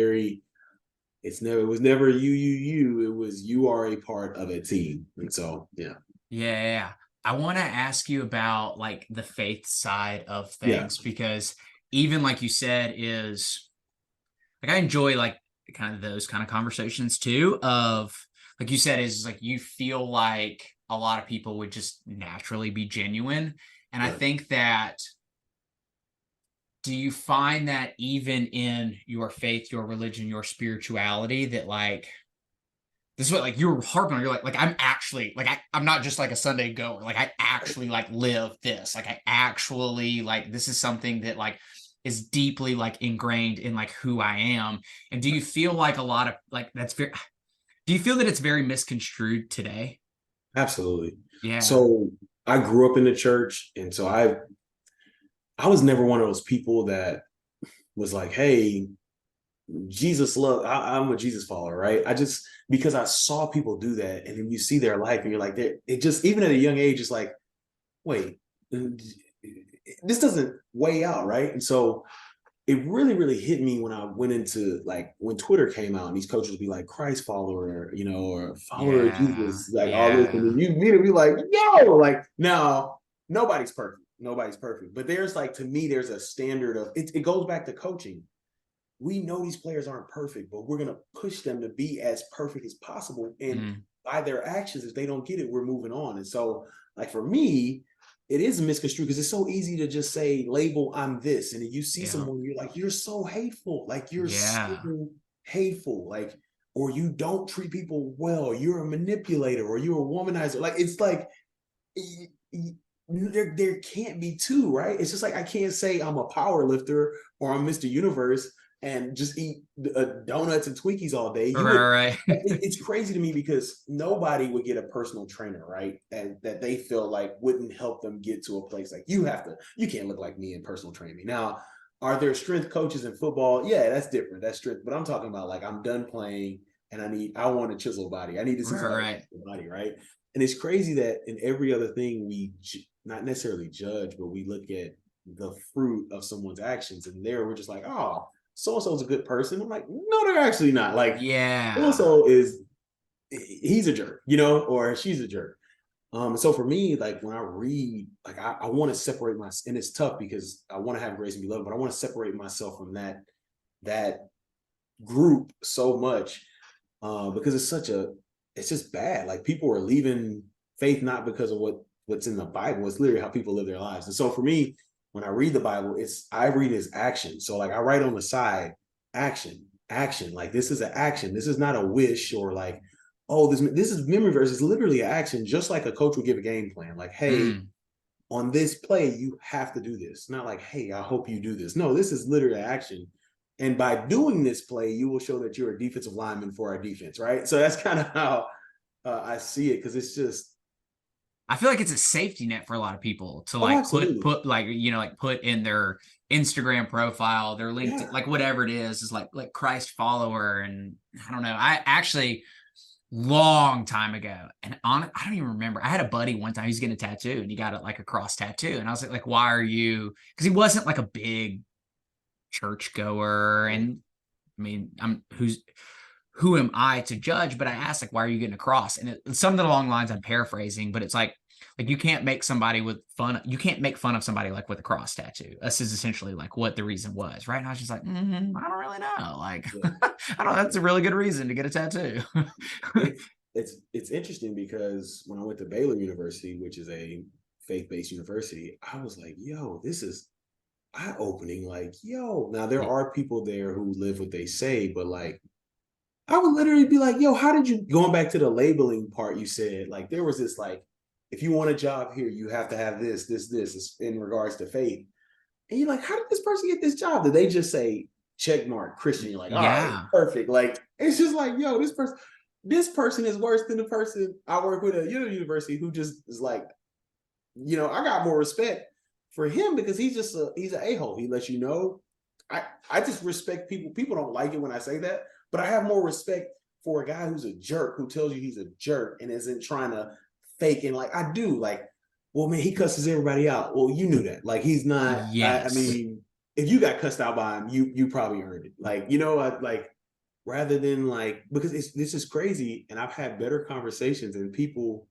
it was never you. It was, you are a part of a team. And so, yeah. Yeah. I want to ask you about like the faith side of Yeah. things, because even like you said, is like I enjoy like kind of those kind of conversations too, of like you said, is like you feel like a lot of people would just naturally be genuine. And I Yeah. think that, do you find that even in your faith, your religion, your spirituality, that like this is what like you're harping on, you're like I'm actually like I'm not just like a Sunday goer, like I actually like live this, like I actually like this is something that like is deeply like ingrained in like who I am. And do you feel like a lot of like do you feel that it's very misconstrued today? Absolutely. Yeah. So I grew up in the church. And so I was never one of those people that was like, hey, Jesus love, I'm a Jesus follower, right? Because I saw people do that, and then you see their life and you're like, it just, even at a young age, it's like, wait, this doesn't weigh out, right? And so it really, really hit me when I went into like when Twitter came out and these coaches would be like Christ follower, or follower of Yeah. Jesus, like all this, and Yeah. then you immediately be like, yo, like now nobody's perfect. Nobody's perfect. But there's like, to me, there's a standard of it goes back to coaching. We know these players aren't perfect, but we're going to push them to be as perfect as possible. And by their actions, if they don't get it, we're moving on. And so, like for me, it is misconstrued because it's so easy to just say, label, I'm this. And then you see Yeah. someone, you're like, you're so hateful. Like you're Yeah. so hateful. Like, or you don't treat people well. You're a manipulator, or you're a womanizer. Like, it's like, there can't be two, right? It's just like, I can't say I'm a power lifter or I'm Mr. Universe and just eat donuts and Twinkies all day. Right. It's crazy to me because nobody would get a personal trainer, right? And that they feel like wouldn't help them get to a place like you can't look like me and personal train me. Now, are there strength coaches in football? Yeah, that's different. That's strength. But I'm talking about like, I'm done playing and I want a chiseled body. I need to see Right. body, right? And it's crazy that in every other thing we not necessarily judge, but we look at the fruit of someone's actions. And there we're just like, oh, so-and-so's a good person. I'm like, no, they're actually not. Like, Yeah. so-and-so he's a jerk, or she's a jerk. So for me, like when I read, like I want to separate myself, and it's tough because I want to have grace and be loved, but I want to separate myself from that group so much, because it's just bad. Like people are leaving faith not because of what's in the Bible. It's literally how people live their lives. And so for me, when I read the Bible, I read as action. So like I write on the side, action, action. Like this is an action. This is not a wish or like, oh, this is memory verse. It's literally an action, just like a coach would give a game plan. Like, hey, on this play, you have to do this. Not like, hey, I hope you do this. No, this is literally action. And by doing this play, you will show that you're a defensive lineman for our defense, right? So that's kind of how I see it, because it's just, I feel like it's a safety net for a lot of people to like put like, like put in their Instagram profile, their LinkedIn, like whatever it is like Christ follower. And I don't know. I actually long time ago, and I don't even remember. I had a buddy one time, he's getting a tattoo and he got it like a cross tattoo. And I was like, why are you? Because he wasn't like a big church goer. And I mean, who am I to judge? But I asked, like, why are you getting a cross? And something along the lines, I'm paraphrasing, but it's like you can't make somebody you can't make fun of somebody like with a cross tattoo. This is essentially like what the reason was, right? And I was just like, I don't really know. Like, I don't. That's a really good reason to get a tattoo. It's interesting because when I went to Baylor University, which is a faith-based university, I was like, yo, this is eye-opening. Like, yo, now there are people there who live what they say, but like, I would literally be like, yo, how did you, going back to the labeling part you said, like there was this like, if you want a job here, you have to have this in regards to faith. And you're like, how did this person get this job? Did they just say check mark Christian? You're like, all right, perfect. Like, it's just like, yo, this person is worse than the person I work with at university who just is like, I got more respect for him because he's an a-hole. He lets you know. I just respect people. People don't like it when I say that, but I have more respect for a guy who's a jerk, who tells you he's a jerk and isn't trying to fake. And like, I do, like, well, man, he cusses everybody out. Well, you knew that. Like, he's not, yes. I mean, if you got cussed out by him, you probably earned it. Like, like, rather than like, because this is crazy. And I've had better conversations and people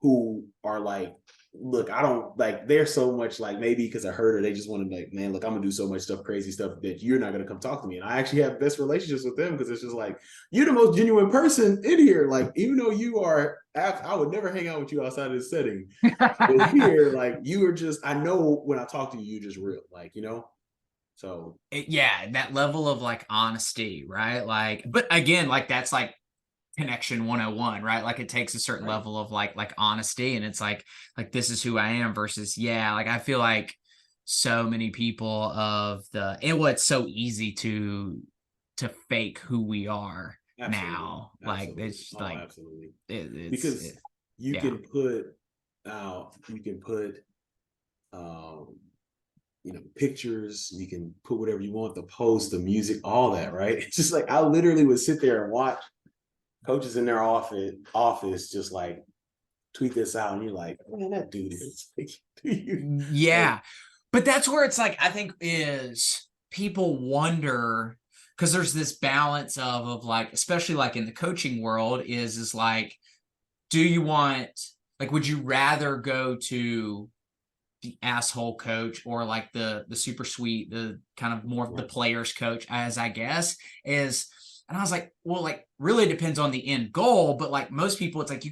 who are like, look, I don't like, they're so much like, maybe because I heard her, they just want to like, man, look, I'm gonna do so much stuff, crazy stuff that you're not gonna come talk to me. And I actually have best relationships with them because it's just like, you're the most genuine person in here. Like, even though you are, I would never hang out with you outside of this setting. But here, like, you are just, I know when I talk to you, you're just real, like, so. That level of like honesty, right? Like, but again, like that's like connection 101, right? Like it takes a certain level of like honesty, and it's like this is who I am versus like I feel like so many people it's so easy to fake who we are. Absolutely. Now. Absolutely. Like it's like absolutely because you can put pictures, you can put whatever you want, the post, the music, all that, right? It's just like I literally would sit there and watch coaches in their office just like tweet this out, and you're like, man, that dude is like, but that's where it's like, I think is people wonder, because there's this balance of like, especially like in the coaching world is like, do you want, like, would you rather go to the asshole coach or like the super sweet, the kind of more of the players coach, as I guess is. And I was like, well, like, really depends on the end goal. But like most people, it's like,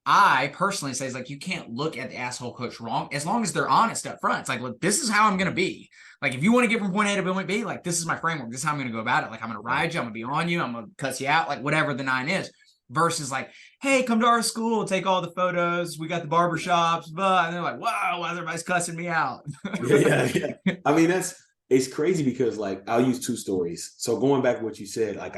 I personally say, it's like, you can't look at the asshole coach wrong as long as they're honest up front. It's like, look, this is how I'm going to be. Like, if you want to get from point A to point B, like, this is my framework. This is how I'm going to go about it. Like, I'm going to ride you. I'm going to be on you. I'm going to cuss you out, like whatever the 9 is. Versus like, hey, come to our school, take all the photos. We got the barbershops, but and they're like, wow, why is everybody's cussing me out? yeah. I mean, it's crazy because like I'll use 2 stories. So going back to what you said, like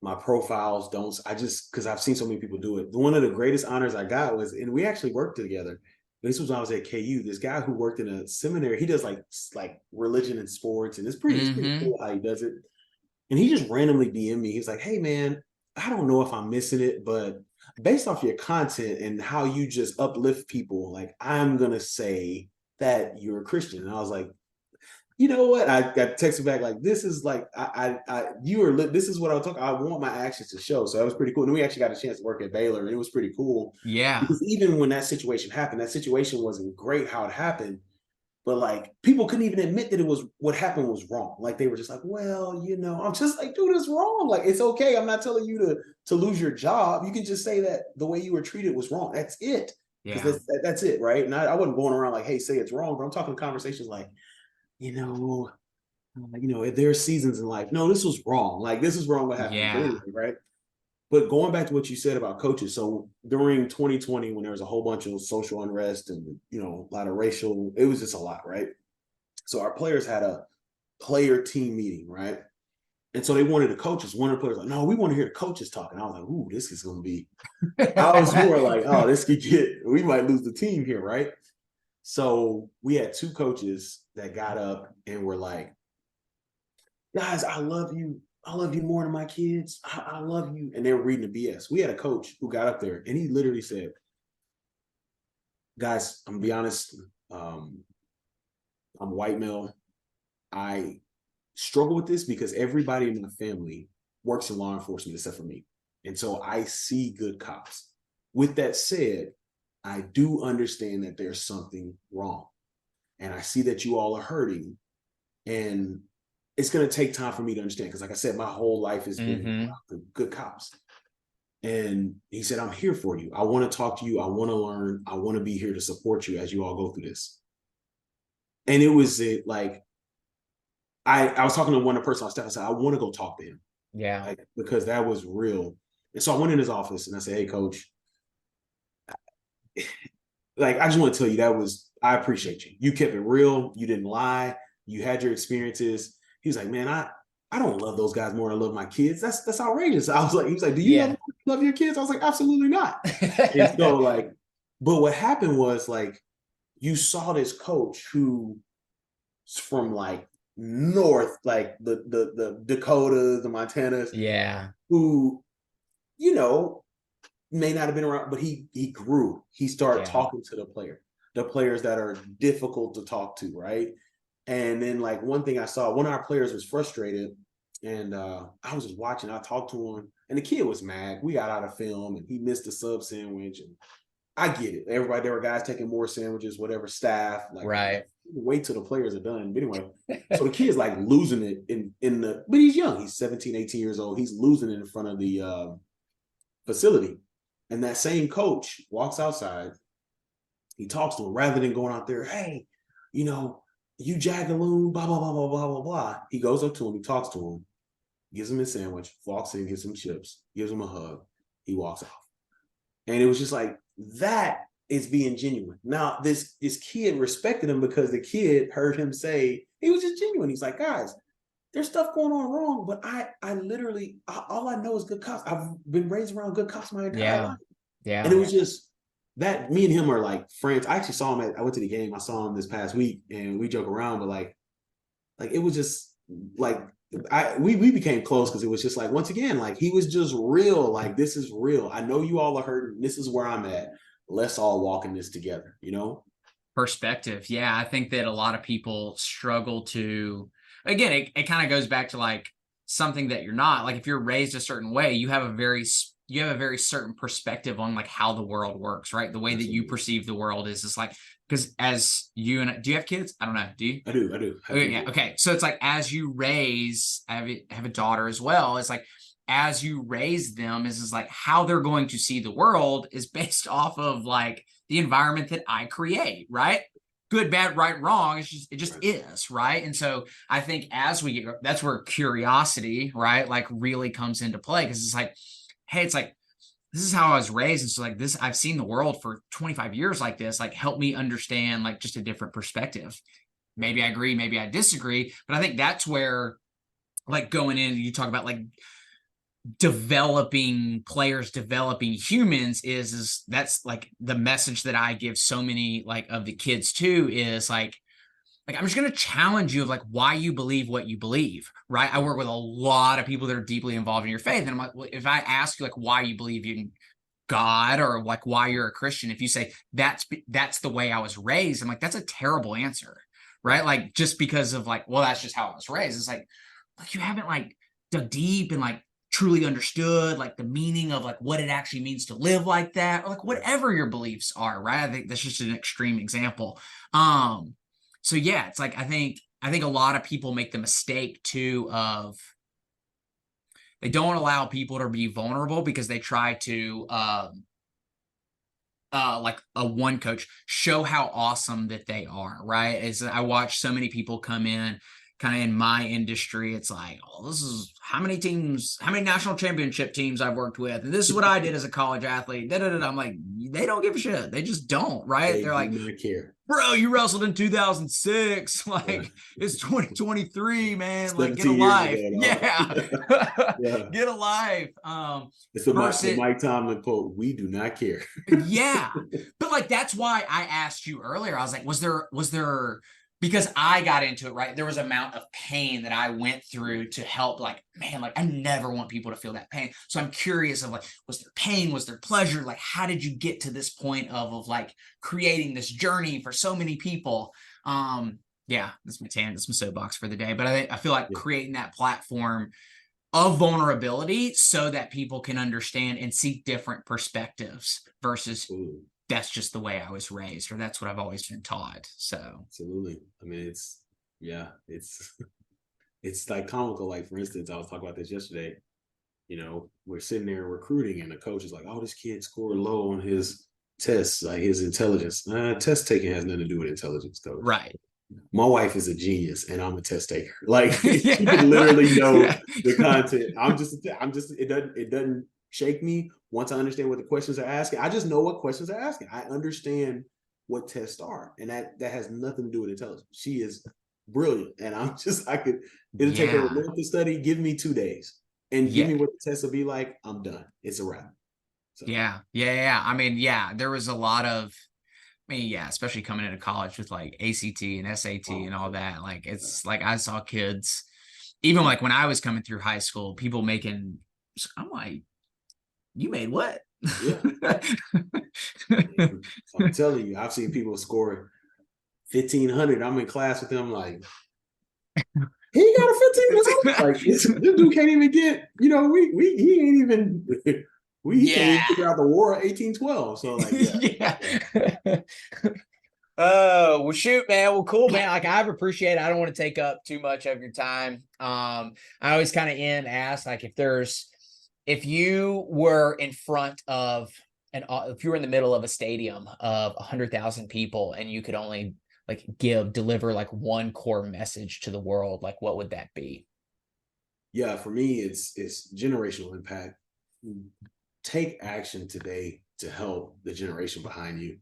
my profiles don't, because I've seen so many people do it. One of the greatest honors I got was, and we actually worked together. This was when I was at KU. This guy who worked in a seminary, he does like religion and sports, and it's pretty cool how he does it. And he just randomly DM'd me. He's like, hey man, I don't know if I'm missing it, but based off your content and how you just uplift people, like I'm gonna say that you're a Christian. And I was like, you know what? I got texted back like, this is like, this is what I was talking. I want my actions to show. So that was pretty cool. And we actually got a chance to work at Baylor, and it was pretty cool. Yeah. Because even when that situation happened, that situation wasn't great how it happened. But like people couldn't even admit that it was what happened was wrong. Like they were just like, well, I'm just like, dude, it's wrong. Like it's okay. I'm not telling you to lose your job. You can just say that the way you were treated was wrong. That's it. Because that's it, right? And I wasn't going around like, hey, say it's wrong. But I'm talking conversations like, there are seasons in life. No, this was wrong. Like this is wrong what happened. Yeah. Anyway, right? But going back to what you said about coaches, so during 2020, when there was a whole bunch of social unrest and a lot of racial, it was just a lot, right? So our players had a player team meeting, right? And so they wanted the coaches. One of the players like, no, we want to hear the coaches talking. I was like, ooh, this is going to be. I was more like, oh, we might lose the team here, right? So we had two coaches that got up and were like, guys, I love you. I love you more than my kids. I love you. And they were reading the BS. We had a coach who got up there and he literally said, guys, I'm gonna be honest. I'm a white male. I struggle with this because everybody in my family works in law enforcement except for me. And so I see good cops. With that said, I do understand that there's something wrong. And I see that you all are hurting. And it's going to take time for me to understand. Because like I said, my whole life has been about good cops. And he said, I'm here for you. I want to talk to you. I want to learn. I want to be here to support you as you all go through this. And it was like, I was talking to one person on staff. I said, I want to go talk to him. Yeah. Like, because that was real. And so I went in his office and I said, hey, coach, like, I just want to tell you I appreciate you. You kept it real. You didn't lie. You had your experiences. He was like, man, I don't love those guys more than I love my kids. That's outrageous. I was like, he was like, do you love your kids? I was like, absolutely not. And so like, but what happened was like, you saw this coach who's from like north, like the Dakotas, the Montanas. Yeah. Who, may not have been around, but he grew. He started talking to the players that are difficult to talk to, right? And then like one thing I saw, one of our players was frustrated and I was just watching, I talked to him and the kid was mad. We got out of film and he missed a sub sandwich and I get it. Everybody, there were guys taking more sandwiches, whatever, staff. Like, right. Wait till the players are done. But anyway, so the kid's like losing it but he's young. He's 17, 18 years old. He's losing it in front of the facility. And that same coach walks outside. He talks to him rather than going out there, hey, you Jagaloon, blah, blah, blah, blah, blah, blah, blah. He goes up to him, he talks to him, gives him his sandwich, walks in, gives him chips, gives him a hug. He walks off. And it was just like, that is being genuine. Now, this kid respected him because the kid heard him say, he was just genuine. He's like, guys, there's stuff going on wrong, but I literally, all I know is good cops. I've been raised around good cops my entire life. Yeah. And it was just that me and him are like friends. I actually saw him I went to the game. I saw him this past week and we joke around, but like it was just like, we became close because it was just like, once again, like he was just real. Like, this is real. I know you all are hurting. This is where I'm at. Let's all walk in this together, Perspective. Yeah. I think that a lot of people struggle to, again, it kind of goes back to like something that you're not. Like if you're raised a certain way, you have a very certain perspective on like how the world works, right? The way that you perceive the world is just like, because as you and do you have kids? I don't know. Do you? I do. Okay, yeah. Okay. So it's like, as you raise, I have a daughter as well. It's like, as you raise them is like how they're going to see the world is based off of like the environment that I create, right? Good, bad, right, wrong. It just is, right? And so I think as we get, that's where curiosity, right, like really comes into play, because it's like, hey, it's like, this is how I was raised. And so like this, I've seen the world for 25 years like this, like help me understand like just a different perspective. Maybe I agree, maybe I disagree, but I think that's where like going in, you talk about like developing players, developing humans is that's like the message that I give so many like of the kids too, is like I'm just going to challenge you of like why you believe what you believe, right? I work with a lot of people that are deeply involved in your faith. And I'm like, well, if I ask you like why you believe in God or like why you're a Christian, if you say that's the way I was raised, I'm like, that's a terrible answer, right? Like just because of like, well, that's just how I was raised. It's like you haven't like dug deep and like truly understood like the meaning of like what it actually means to live like that, or like whatever your beliefs are, right? I think that's just an extreme example. So yeah, it's like I think a lot of people make the mistake too of they don't allow people to be vulnerable because they try to like a one coach show how awesome that they are, right? As I watch so many people come in kind of in my industry, it's like, oh, this is how many national championship teams I've worked with, and this is what I did as a college athlete. Da, da, da, da. I'm like, they don't give a shit. They just don't, right? They They're like, do not care. bro, you wrestled in 2006. Like, it's 2023, man. Like, get a 17 years life. ago, Yeah. Yeah. Get a life. It's the Mike Tomlin quote, "We do not care." Yeah. But like, that's why I asked you earlier. I was like, was there, because I got into it, right? There was an amount of pain that I went through to help, like, man, like I never want people to feel that pain. So I'm curious of like, was there pain? Was there pleasure? Like, how did you get to this point of like creating this journey for so many people? Yeah, that's my soapbox for the day. But I feel like creating that platform of vulnerability so that people can understand and seek different perspectives versus that's just the way I was raised, or that's what I've always been taught. So absolutely. I mean, it's like comical. Like, for instance, I was talking about this yesterday. You know, we're sitting there recruiting, and the coach is like, "Oh, this kid scored low on his tests, like his intelligence." Test taking has nothing to do with intelligence, coach. Right. My wife is a genius, and I'm a test taker. Like, she can literally know the content. I'm just. It doesn't shake me once I understand what the questions are asking. I just know what questions are asking. I understand what tests are, and that has nothing to do with intelligence. She is brilliant, and it'll take her a month to study. Give me 2 days, and give me what the test will be like. I'm done. It's a wrap. So. Yeah. I mean, there was a lot of. I mean, especially coming into college with like ACT and SAT and all that. Like, it's like I saw kids, even like when I was coming through high school, people making. I'm like, you made what? Yeah. I'm telling you, I've seen people score 1,500. I'm in class with them, like, he got a 15. Like, this dude can't even get. You know, he ain't even. We can't even figure out the War of 1812. So like, Oh, well, shoot, man. Well, cool, man. Like, I appreciate it. I don't want to take up too much of your time. I always kind of ask, like, if you were in front of if you were in the middle of a stadium of 100,000 people and you could only like deliver like one core message to the world, like what would that be? Yeah, for me, it's generational impact. Take action today to help the generation behind you.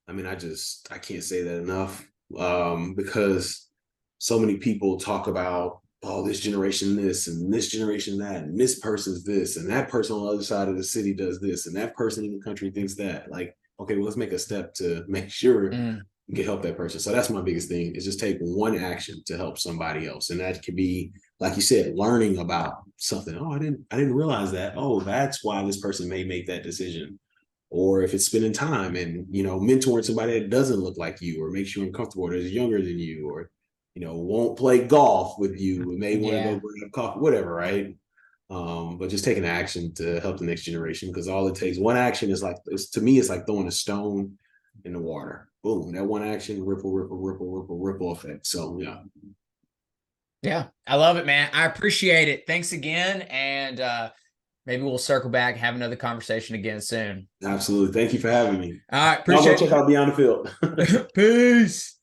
I mean, I can't say that enough, because so many people talk about, oh, this generation this and this generation that, and this person's this, and that person on the other side of the city does this, and that person in the country thinks that. Like, okay, well, let's make a step to make sure we can help that person. So that's my biggest thing, is just take one action to help somebody else. And that could be, like you said, learning about something. Oh, I didn't realize that. Oh, that's why this person may make that decision. Or if it's spending time and, you know, mentoring somebody that doesn't look like you or makes you uncomfortable or is younger than you, or, you know, won't play golf with you and may want to go bring up coffee, whatever, right? But just taking action to help the next generation, because all it takes, one action is like, to me, it's like throwing a stone in the water. Boom, that one action, ripple effect. So yeah, I love it, man. I appreciate it. Thanks again, and maybe we'll circle back, have another conversation again soon. Absolutely. Thank you for having me. All right, appreciate it. Check out Beyond the Field. Peace.